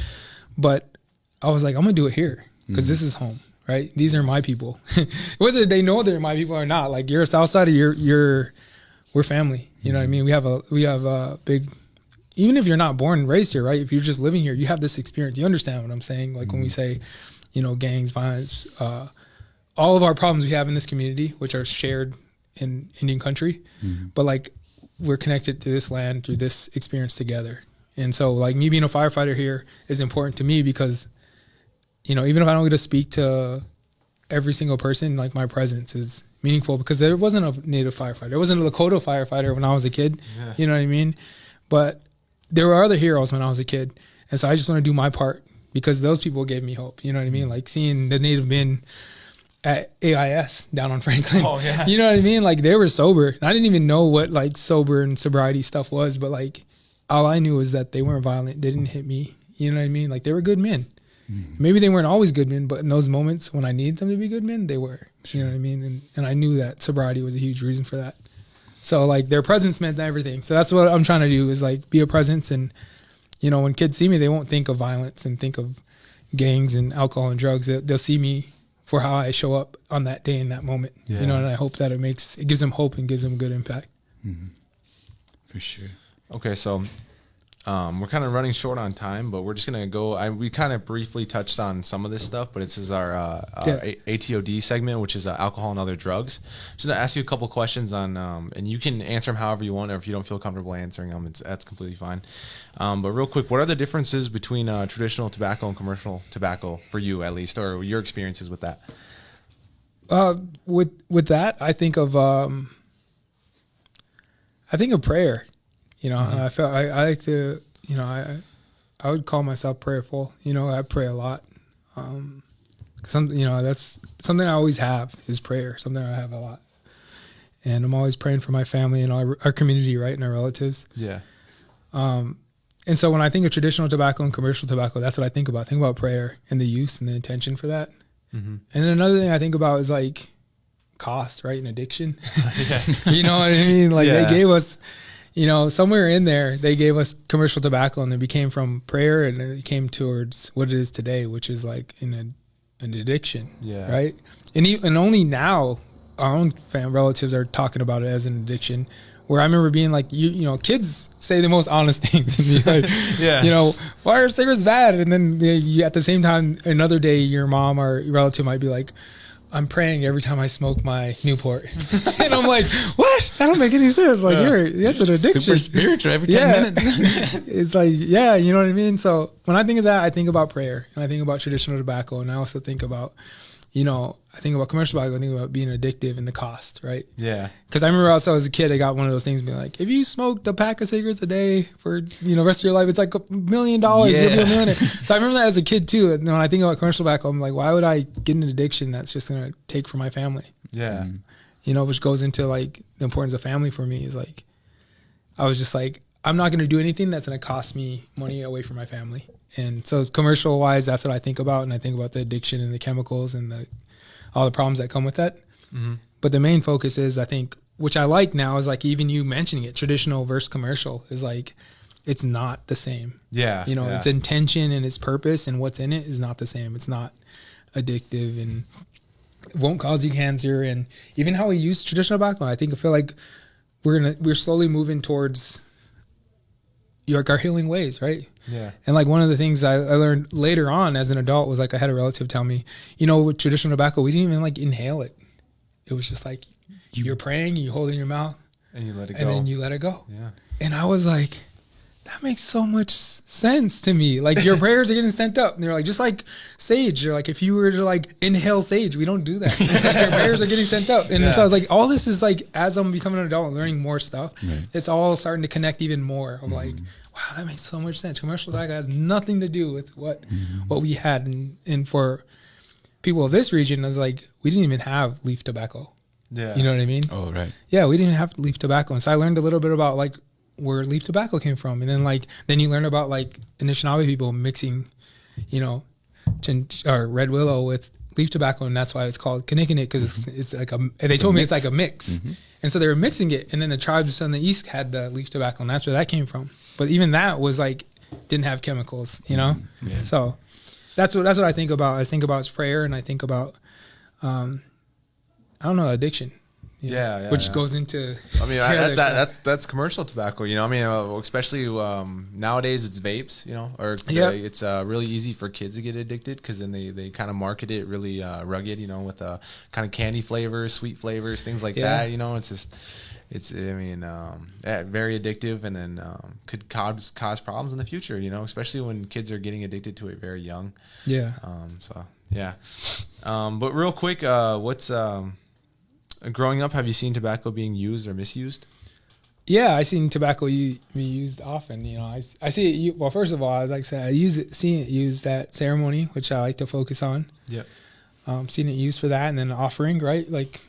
A: but I was like, I'm gonna do it here, because this is home, right? These are my people, whether they know they're my people or not. Like, you're a Southsider, we're family. You know what I mean? We have a big, even if you're not born and raised here, right? If you're just living here, you have this experience. You understand what I'm saying? Like when we say, gangs, violence, all of our problems we have in this community, which are shared in Indian country, but like we're connected to this land through this experience together. And so like me being a firefighter here is important to me, because, even if I don't get to speak to every single person, like my presence is meaningful, because there wasn't a native firefighter. There wasn't a Lakota firefighter when I was a kid.
C: Yeah.
A: You know what I mean? But there were other heroes when I was a kid. And so I just want to do my part, because those people gave me hope. You know what I mean? Like seeing the native men at AIS down on Franklin.
C: Oh, yeah.
A: You know what I mean? Like they were sober. And I didn't even know what like sober and sobriety stuff was, but like all I knew was that they weren't violent. They didn't hit me. You know what I mean? Like they were good men. Maybe they weren't always good men, but in those moments when I needed them to be good men, they were. You know what I mean? And I knew that sobriety was a huge reason for that. So like their presence meant everything. So that's what I'm trying to do is like be a presence. And, you know, when kids see me, they won't think of violence and think of gangs and alcohol and drugs. They'll see me for how I show up on that day in that moment.
C: Yeah.
A: You know, and I hope that it gives them hope and gives them good impact.
B: For sure.
C: Okay, so we're kind of running short on time, but we're just gonna go. We kind of briefly touched on some of this stuff, but this is our ATOD segment, which is alcohol and other drugs. Just gonna ask you a couple questions on, and you can answer them however you want, or if you don't feel comfortable answering them, that's completely fine. But real quick, what are the differences between traditional tobacco and commercial tobacco for you, at least, or your experiences with that?
A: With that, I think of prayer. You know, I like to, you know, I would call myself prayerful. You know, I pray a lot. You know, that's something I always have is prayer. Something I have a lot, and I'm always praying for my family and our community, right, and our relatives.
C: Yeah.
A: And so when I think of traditional tobacco and commercial tobacco, that's what I think about. I think about prayer and the use and the intention for that. And then another thing I think about is like cost, right, and addiction. You know what I mean? Like they gave us, you know, somewhere in there, they gave us commercial tobacco, and it became from prayer, and it came towards what it is today, which is like an addiction, right? And only now our own relatives are talking about it as an addiction. Where I remember being like, you know, kids say the most honest things, and like, you know, why are cigarettes bad? And then you, at the same time, another day, your mom or your relative might be like, I'm praying every time I smoke my Newport. And I'm like, what? That don't make any sense. Like, that's an addiction.
B: Super spiritual every 10 minutes.
A: It's like, yeah, you know what I mean? So when I think of that, I think about prayer, and I think about traditional tobacco, and I also think about, you know, I think about commercial tobacco, I think about being addictive and the cost, right?
C: Yeah.
A: Because I remember also as a kid, I got one of those things being like, if you smoked a pack of cigarettes a day for, you know, rest of your life, it's like $1 million. You'll be a millionaire. So I remember that as a kid too. And when I think about commercial tobacco, I'm like, why would I get an addiction that's just going to take from my family?
C: Yeah.
A: You know, which goes into like the importance of family for me is like, I was just like, I'm not going to do anything that's going to cost me money away from my family. And so commercial wise, that's what I think about. And I think about the addiction and the chemicals and all the problems that come with that. But the main focus is, I think, which I like now, is like even you mentioning it, traditional versus commercial is like, it's not the same.
C: Yeah.
A: You know, its intention and its purpose and what's in it is not the same. It's not addictive and it won't cause you cancer. And even how we use traditional tobacco, I feel like we're slowly moving towards like our healing ways, right?
C: Yeah. And
A: like one of the things I learned later on as an adult was like, I had a relative tell me, you know, with traditional tobacco, we didn't even like inhale it. It was just like, you're praying, you hold it in your mouth,
C: and you let it go.
A: And then you let it go.
C: Yeah.
A: And I was like, that makes so much sense to me. Like your prayers are getting sent up. And they're like, just like sage. They're like, if you were to like inhale sage, we don't do that. It's like your prayers are getting sent up. And so I was like, all this is like, as I'm becoming an adult and learning more stuff, it's all starting to connect even more. I'm like, wow, that makes so much sense. Commercial tobacco has nothing to do with what we had. And for people of this region, I was like, we didn't even have leaf tobacco.
C: Yeah.
A: You know what I mean?
B: Oh, right.
A: Yeah, we didn't have leaf tobacco. And so I learned a little bit about like where leaf tobacco came from. And then you learn about like Anishinaabe people mixing, you know, or red willow with leaf tobacco. And that's why it's called Kinnikinnick, because it's like they told me it's like a mix. And so they were mixing it. And then the tribes on the east had the leaf tobacco, and that's where that came from. But even that was like, didn't have chemicals, you know?
B: Yeah.
A: So that's what I think about. I think about prayer, and I think about, I don't know, addiction. Which goes into.
C: I mean, that's commercial tobacco. You know, I mean, especially nowadays it's vapes. You know, or it's really easy for kids to get addicted because then they kind of market it really rugged. You know, with kind of candy flavors, sweet flavors, things like that. You know, it's just. Very addictive, and then could cause problems in the future, you know, especially when kids are getting addicted to it very young.
A: Yeah.
C: But real quick, what's growing up, have you seen tobacco being used or misused?
A: Yeah, I seen tobacco be used often. You know, I see it. Well, first of all, I'd like to say I seen it used at ceremony, which I like to focus on.
C: Yeah.
A: Seen it used for that, and then offering, right? Like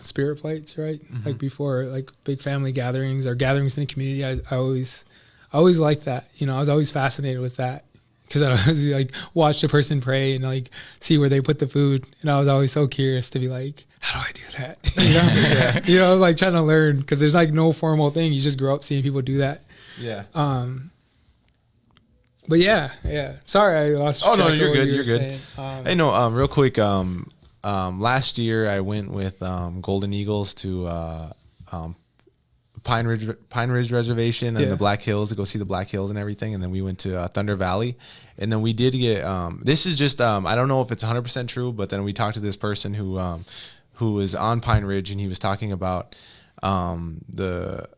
A: spirit plates, right? Like before, like big family gatherings or gatherings in the community. I always liked that. You know, I was always fascinated with that because I was like watch the person pray and like see where they put the food, and I was always so curious to be like, how do I do that? You know, you know, like trying to learn because there's like no formal thing. You just grow up seeing people do that.
C: Yeah.
A: But yeah. Sorry, I lost.
C: Oh no,
A: track of
C: you're
A: what
C: good.
A: you
C: You're
A: were
C: good.
A: saying.
C: Hey, no. Real quick. Last year I went with Golden Eagles to Pine Ridge Reservation and the Black Hills to go see the Black Hills and everything, and then we went to Thunder Valley, and then we did get. This is just I don't know if it's 100% true, but then we talked to this person who was on Pine Ridge, and he was talking about the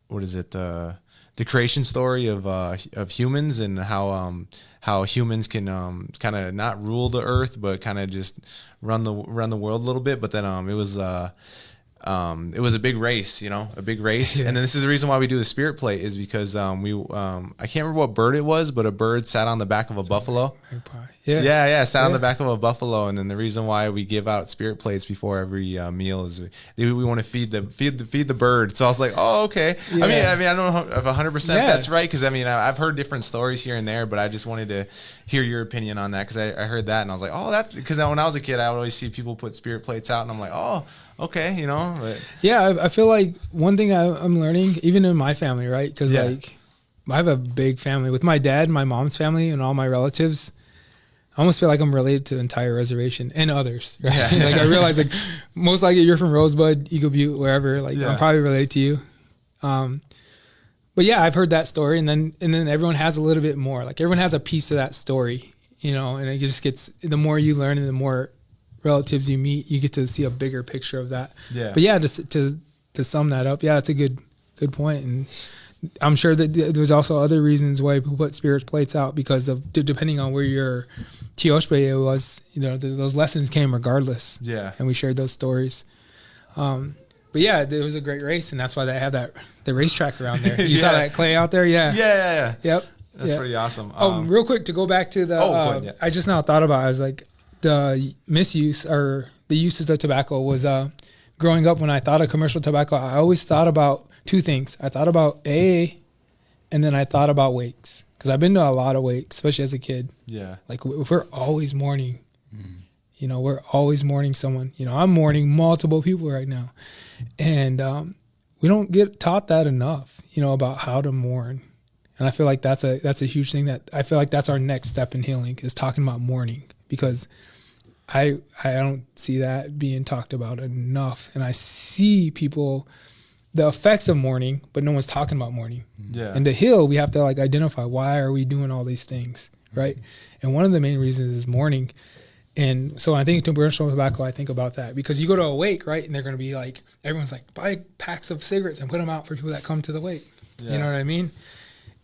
C: what is it, the creation story of humans, and how humans can kind of not rule the earth but kind of just run the world a little bit. But then it was a big race, you know, a big race. And then this is the reason why we do the spirit plate is because I can't remember what bird it was, but a bird sat on the back of a buffalo. Sat on the back of a buffalo. And then the reason why we give out spirit plates before every meal is we want to feed the bird. So I was like, oh, okay. I mean, I don't know if 100% that's right, because I mean, I've heard different stories here and there, but I just wanted to hear your opinion on that, because I heard that and I was like, oh, that's because when I was a kid, I would always see people put spirit plates out, and I'm like, oh, okay, you know. But
A: I feel like one thing I'm learning, even in my family, right? Because like I have a big family with my dad, my mom's family, and all my relatives. I almost feel like I'm related to the entire reservation and others. Right? Yeah. Like I realize, like most likely you're from Rosebud, Eagle Butte, wherever. Like I'm probably related to you. But yeah, I've heard that story, and then everyone has a little bit more. Like everyone has a piece of that story, you know. And it just gets, the more you learn and the more relatives you meet, you get to see a bigger picture of that. Yeah. But yeah, to sum that up, that's a good point. And I'm sure that there's also other reasons why people put spirit plates out, because of depending on where your Tioshbe was, you know, those lessons came regardless. Yeah. And we shared those stories. But yeah, it was a great race, and that's why they have the racetrack around there. You saw that clay out there? Yeah. Yep.
C: That's pretty awesome.
A: Real quick to go back to the I just now thought about it, I was like, the misuse or the uses of tobacco was growing up. When I thought of commercial tobacco, I always thought about two things. I thought about AA, and then I thought about wakes, because I've been to a lot of wakes, especially as a kid. Yeah, like if we're always mourning, you know, we're always mourning someone. You know, I'm mourning multiple people right now, and we don't get taught that enough. You know, about how to mourn, and I feel like that's a huge thing that I feel like that's our next step in healing, is talking about mourning. Because I don't see that being talked about enough, and I see people, the effects of mourning, but no one's talking about mourning. Yeah. And to heal, we have to like identify, why are we doing all these things, right? And one of the main reasons is mourning. And so when I think of commercial tobacco, I think about that, because you go to a wake, right? And they're going to be like, everyone's like, buy packs of cigarettes and put them out for people that come to the wake. Yeah. You know what I mean?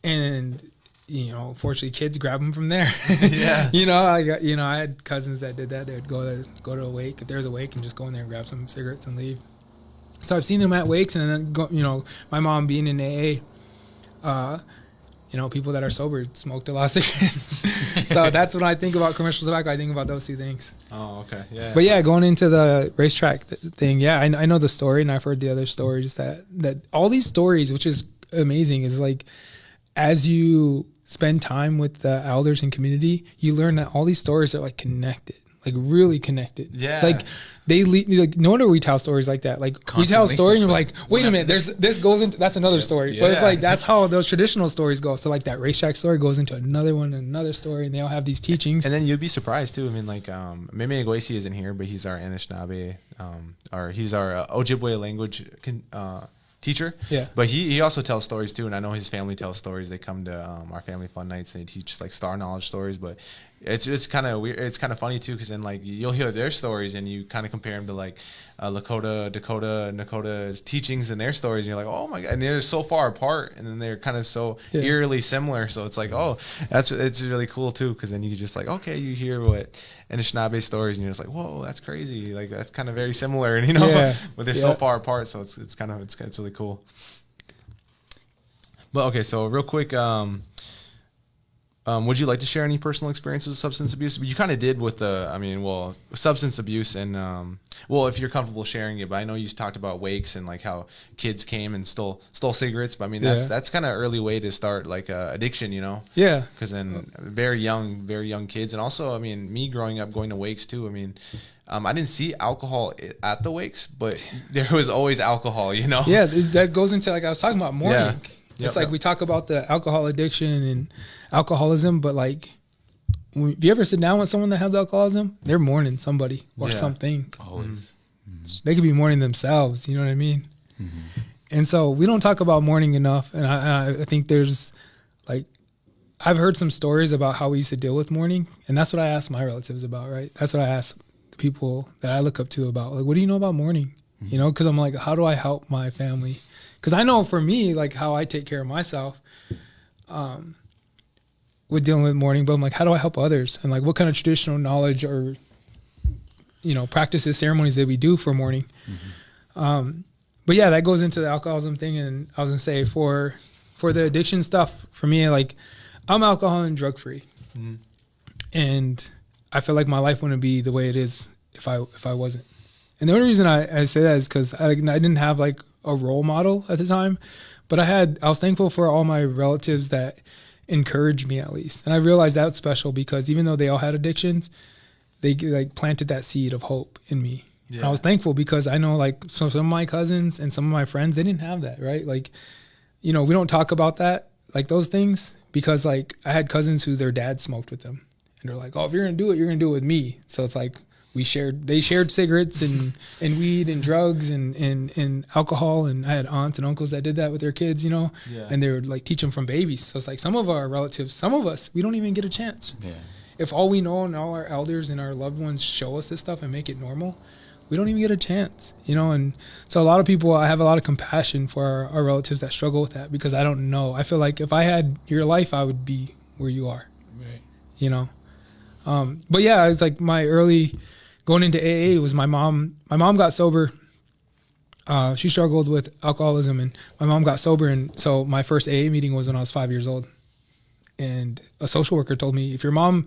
A: And you know, fortunately, kids grab them from there. Yeah. I had cousins that did that. They would go to a wake. If there's a wake, and just go in there and grab some cigarettes and leave. So I've seen them at wakes, and then go, you know, my mom being in AA, you know, people that are sober smoked a lot of cigarettes. So that's when I think about commercial tobacco. I think about those two things. Oh, okay. Yeah. But yeah, going into the racetrack thing, I know the story, and I've heard the other stories that all these stories, which is amazing, is like, as you spend time with the elders and community, you learn that all these stories are like connected, like really connected. Yeah. Like they lead, like, no wonder we tell stories like that. Like we tell a story and we're like, wait a minute, this goes into, that's another story. But it's like, that's how those traditional stories go. So like that racetrack story goes into another one, another story, and they all have these teachings.
C: And then you'd be surprised too. I mean, like, Meme Egoisi isn't here, but he's our Anishinaabe, or he's our Ojibwe language teacher. Yeah. But he also tells stories too, and I know his family tells stories. They come to our family fun nights, and they teach like star knowledge stories. But it's kind of weird. It's kind of funny too, because then like you'll hear their stories and you kind of compare them to like Lakota, Dakota, Nakota's teachings and their stories, and you're like, oh my god, and they're so far apart, and then they're kind of so eerily similar. So it's like, oh, it's really cool too, because then you just like, okay, you hear what Anishinaabe stories, and you're just like, whoa, that's crazy. Like that's kind of very similar, and you know, but they're so far apart. So it's kind of really cool. But okay, so real quick, Would you like to share any personal experiences with substance abuse? You kind of did with substance abuse and, if you're comfortable sharing it, but I know you talked about wakes and like how kids came and stole cigarettes. But I mean, that's kind of early way to start like addiction, you know?
A: Yeah.
C: Because then very young kids. And also, I mean, me growing up going to wakes too, I mean, I didn't see alcohol at the wakes, but there was always alcohol, you know?
A: Yeah, that goes into like I was talking about mourning.
C: Yeah.
A: It's like we talk about the alcohol addiction and alcoholism, but like, if you ever sit down with someone that has alcoholism, they're mourning somebody or something.
B: Always.
A: They could be mourning themselves. You know what I mean? And so we don't talk about mourning enough. And I think there's like, I've heard some stories about how we used to deal with mourning, and that's what I ask my relatives about, right? That's what I ask the people that I look up to about. Like, what do you know about mourning? You know, because I'm like, how do I help my family? Because I know for me, like how I take care of myself with dealing with mourning, but I'm like, how do I help others? And like, what kind of traditional knowledge or, you know, practices, ceremonies that we do for mourning? But yeah, that goes into the alcoholism thing. And I was gonna say for the addiction stuff, for me, like I'm alcohol and drug free. And I feel like my life wouldn't be the way it is if I wasn't. And the only reason I say that is because I didn't have like a role model at the time, but I was thankful for all my relatives that encouraged me at least. And I realized that's special because even though they all had addictions, they like planted that seed of hope in me. Yeah. And I was thankful because I know like some of my cousins and some of my friends, they didn't have that, right? Like, you know, we don't talk about that, like those things, because like I had cousins who their dad smoked with them and they're like, oh, if you're going to do it, you're going to do it with me. So it's like, they shared cigarettes and weed and drugs and alcohol. And I had aunts and uncles that did that with their kids, you know, and they would like teach them from babies. So it's like some of our relatives, some of us, we don't even get a chance. Yeah. If all we know and all our elders and our loved ones show us this stuff and make it normal, we don't even get a chance, you know? And so a lot of people, I have a lot of compassion for our relatives that struggle with that because I don't know. I feel like if I had your life, I would be where you are, right? You know? But yeah, it's like my early going into AA was my mom. My mom got sober. She struggled with alcoholism, and my mom got sober. And so my first AA meeting was when I was 5 years old. And a social worker told me, if your mom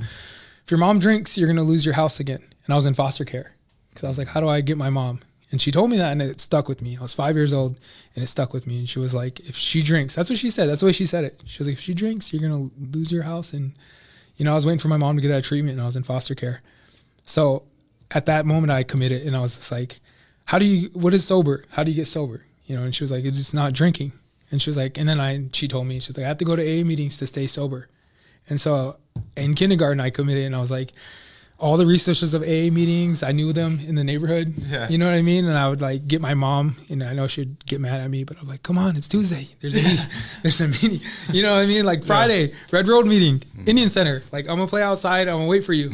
A: drinks, you're going to lose your house again. And I was in foster care because I was like, how do I get my mom? And she told me that, and it stuck with me. I was 5 years old, and it stuck with me. And she was like, if she drinks, that's what she said. That's the way she said it. She was like, if she drinks, you're going to lose your house. And, you know, I was waiting for my mom to get out of treatment, and I was in foster care. So at that moment I committed, and I was just like, what is sober? How do you get sober? You know, and she was like, it's just not drinking. And she was like, she told me, she was like, I have to go to AA meetings to stay sober. And so in kindergarten I committed, and I was like, all the resources of AA meetings, I knew them in the neighborhood. Yeah. You know what I mean? And I would like get my mom, and I know she'd get mad at me, but I'm like, come on, it's Tuesday. There's a meeting. There's a meeting. You know what I mean? Like Friday, Red Road meeting, Indian Center. Like, I'm going to play outside. I'm going to wait for you.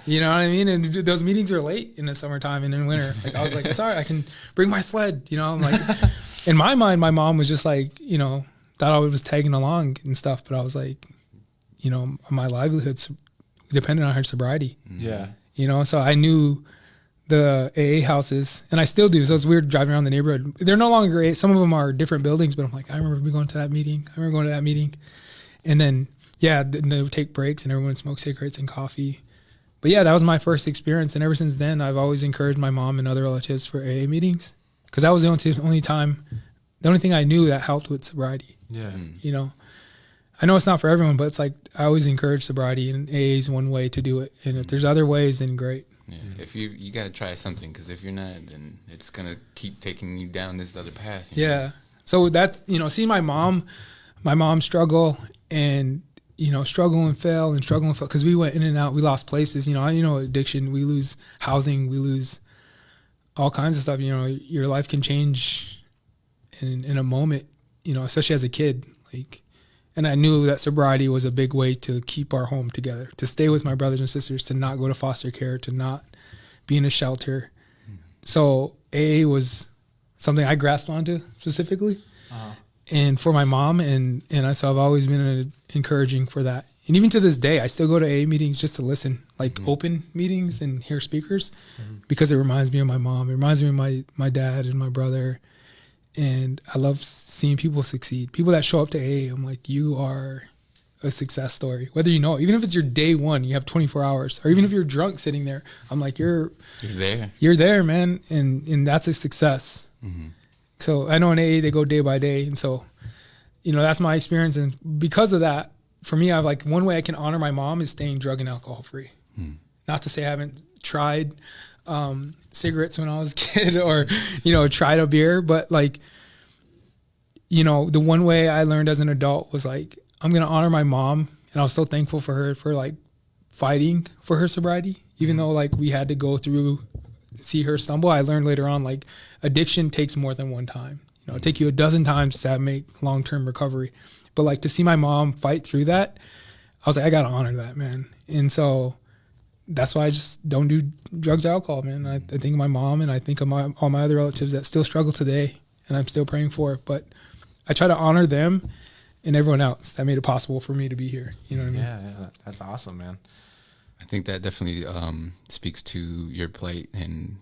A: You know what I mean? And those meetings are late in the summertime and in winter. Like, I was like, it's all right. I can bring my sled. You know, I'm like, in my mind, my mom was just like, you know, thought I was tagging along and stuff. But I was like, you know, my livelihood's dependent on her sobriety. Yeah. You know, so I knew the AA houses, and I still do. So it's weird driving around the neighborhood. They're no longer AA. Some of them are different buildings, but I'm like, I remember going to that meeting. And then, they would take breaks and everyone would smoke cigarettes and coffee. But yeah, that was my first experience. And ever since then, I've always encouraged my mom and other relatives for AA meetings because that was the only thing I knew that helped with sobriety. Yeah. You know, I know it's not for everyone, but it's like I always encourage sobriety, and AA is one way to do it. And if there's other ways, then great.
B: Yeah. If you got to try something, because if you're not, then it's gonna keep taking you down this other path.
A: Yeah. So that's, you know, see my mom struggle and, you know, struggle and fail because we went in and out. We lost places. You know, addiction. We lose housing. We lose all kinds of stuff. You know, your life can change in a moment. You know, especially as a kid, like. And I knew that sobriety was a big way to keep our home together, to stay with my brothers and sisters, to not go to foster care, to not be in a shelter. So AA was something I grasped onto specifically. And for my mom, and so I've always been encouraging for that. And even to this day, I still go to AA meetings just to listen, like open meetings and hear speakers, because it reminds me of my mom. It reminds me of my dad and my brother. And I love seeing people succeed. People that show up to AA, I'm like, you are a success story, whether you know it. Even if it's your day one, you have 24 hours, or even if you're drunk sitting there, I'm like, you're there, man. And that's a success. Mm-hmm. So I know in AA, they go day by day. And so, that's my experience. And because of that, for me, I've like, one way I can honor my mom is staying drug and alcohol free. Not to say I haven't tried cigarettes when I was a kid or, tried a beer, but like, the one way I learned as an adult was like, I'm going to honor my mom. And I was so thankful for her for like fighting for her sobriety, even though like we had to go through, see her stumble. I learned later on, like addiction takes more than one time. It'll take you a dozen times to make long-term recovery. But like to see my mom fight through that, I was like, I got to honor that, man. And so that's why I just don't do drugs or alcohol, man. I think of my mom and I think of all my other relatives that still struggle today, and I'm still praying for it. But I try to honor them and everyone else that made it possible for me to be here. You know what I mean?
C: Yeah, that's awesome, man.
B: I think that definitely speaks to your plight, and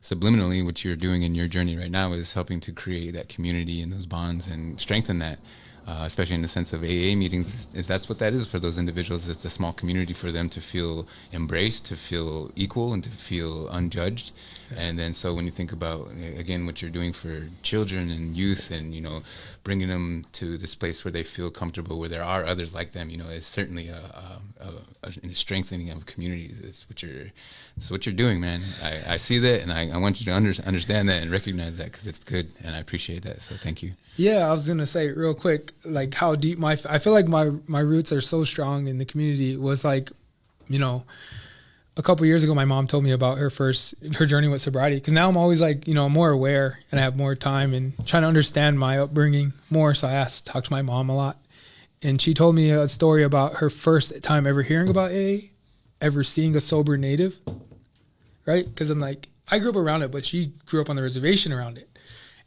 B: subliminally what you're doing in your journey right now is helping to create that community and those bonds and strengthen that, especially in the sense of AA meetings. Is that's what that is for those individuals. It's a small community for them to feel embraced, to feel equal, and to feel unjudged. And then so when you think about, again, what you're doing for children and youth and, bringing them to this place where they feel comfortable, where there are others like them, it's certainly a strengthening of communities. It's what you're doing, man. I see that, and I want you to understand that and recognize that, because it's good, and I appreciate that. So thank you.
A: Yeah, I was going to say real quick, like how deep I feel like my roots are so strong in the community. It was like, a couple of years ago, my mom told me about her journey with sobriety. Because now I'm always like, more aware and I have more time and trying to understand my upbringing more. So I asked to talk to my mom a lot. And she told me a story about her first time ever hearing about AA, ever seeing a sober native, right? Because I'm like, I grew up around it, but she grew up on the reservation around it.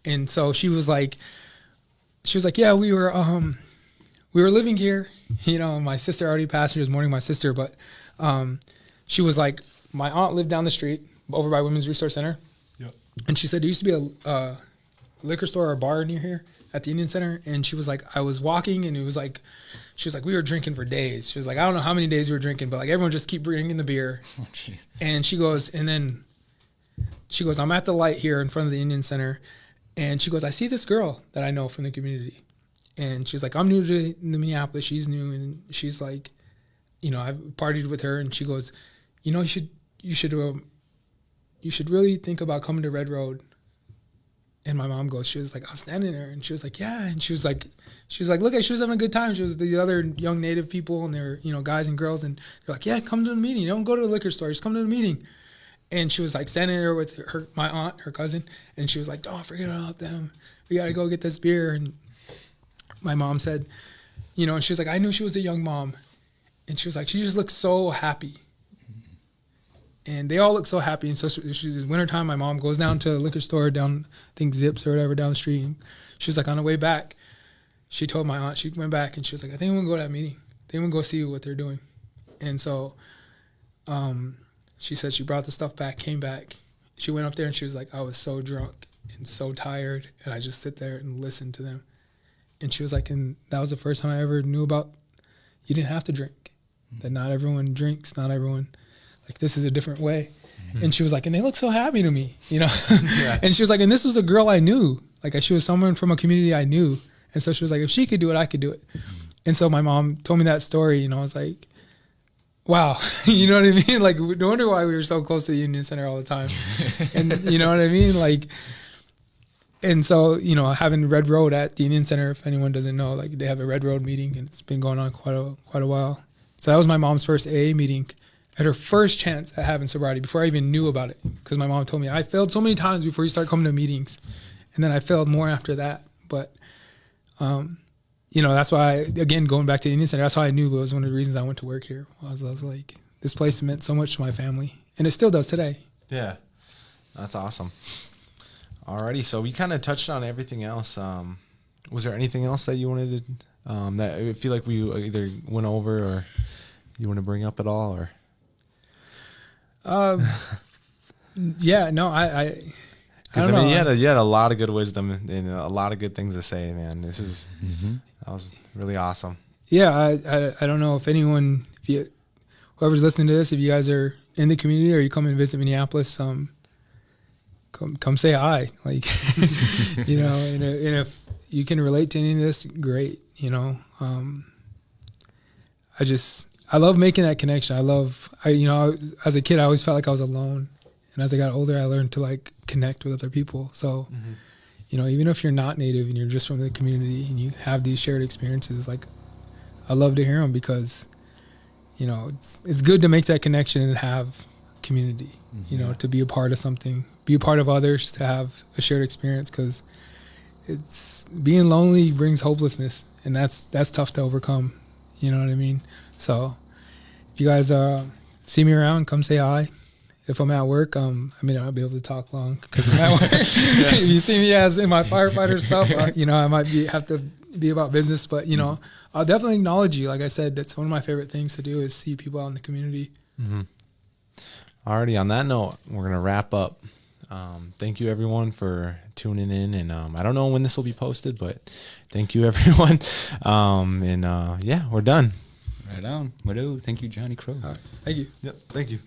A: And so she was like, yeah, we were living here. My sister already passed. She was mourning my sister, but she was like, my aunt lived down the street over by Women's Resource Center. Yep. And she said there used to be a liquor store or a bar near here at the Indian Center. And she was like, I was walking and it was like, she was like, we were drinking for days. She was like, I don't know how many days we were drinking, but like everyone just keep bringing the beer. Oh, jeez. And she goes, I'm at the light here in front of the Indian Center. And she goes, I see this girl that I know from the community. And she's like, I'm new to Minneapolis. She's new. And she's like, I've partied with her. And she goes, you should really think about coming to Red Road. And my mom goes, she was like, I was standing there. And she was like, yeah. And she was like, look, she was having a good time. She was the other young Native people and they're, guys and girls. And they're like, yeah, come to the meeting. Don't go to the liquor store. Just come to the meeting. And she was like standing there with my aunt, her cousin. And she was like, don't forget about them. We got to go get this beer. And my mom said, and she was like, I knew she was a young mom. And she was like, she just looked so happy. And they all look so happy. And so it's wintertime. My mom goes down to the liquor store down, I think Zips or whatever, down the street. And she was like, on the way back, she told my aunt, she went back and she was like, I think I'm going to go to that meeting. I think I'm going to go see what they're doing. And so she said she brought the stuff back, came back. She went up there and she was like, I was so drunk and so tired. And I just sit there and listen to them. And she was like, and that was the first time I ever knew about, you didn't have to drink. That not everyone drinks, not everyone, like this is a different way. Mm-hmm. And she was like, and they look so happy to me, Yeah. And she was like, and this was a girl I knew. Like she was someone from a community I knew. And so she was like, if she could do it, I could do it. Mm-hmm. And so my mom told me that story, I was like, wow, you know what I mean? Like, no wonder why we were so close to the Union Center all the time. And you know what I mean? Like, and so, having Red Road at the Indian Center, if anyone doesn't know, like they have a Red Road meeting and it's been going on quite a while. So that was my mom's first AA meeting at her first chance at having sobriety before I even knew about it. Because my mom told me, I failed so many times before you start coming to meetings. And then I failed more after that. But, that's why, again, going back to the Indian Center, that's how I knew it was one of the reasons I went to work here. I was like, this place meant so much to my family. And it still does today.
C: Yeah, that's awesome. Alrighty, so we kind of touched on everything else. Was there anything else that you wanted to, that I feel like we either went over or you want to bring up at all, or?
A: Yeah, no, I
C: don't know. You had a lot of good wisdom and a lot of good things to say, man. That was really awesome.
A: yeah, I don't know if anyone, if you, whoever's listening to this, if you guys are in the community or you come and visit Minneapolis, come say hi. Like, you know, and if you can relate to any of this, great. You know, I love making that connection. As a kid, I always felt like I was alone. And as I got older, I learned to like connect with other people. So, you know, even if you're not native and you're just from the community and you have these shared experiences, like I love to hear them because, you know, it's good to make that connection and have community, you know, to be a part of something, be a part of others, to have a shared experience, because it's being lonely brings hopelessness, and that's tough to overcome. You know what I mean? So if you guys see me around, come say hi. If I'm at work, I may not be able to talk long because I'm at work. If you see me as in my firefighter stuff, you know, I might have to be about business, but you know, I'll definitely acknowledge you. Like I said, that's one of my favorite things to do is see people out in the community.
C: Alrighty, on that note, we're gonna wrap up. Thank you everyone for tuning in, and I don't know when this will be posted, but thank you everyone. Yeah, we're done.
B: Right on. Thank you, Johnny Crow.
A: All right. Thank you.
C: Yep, thank you.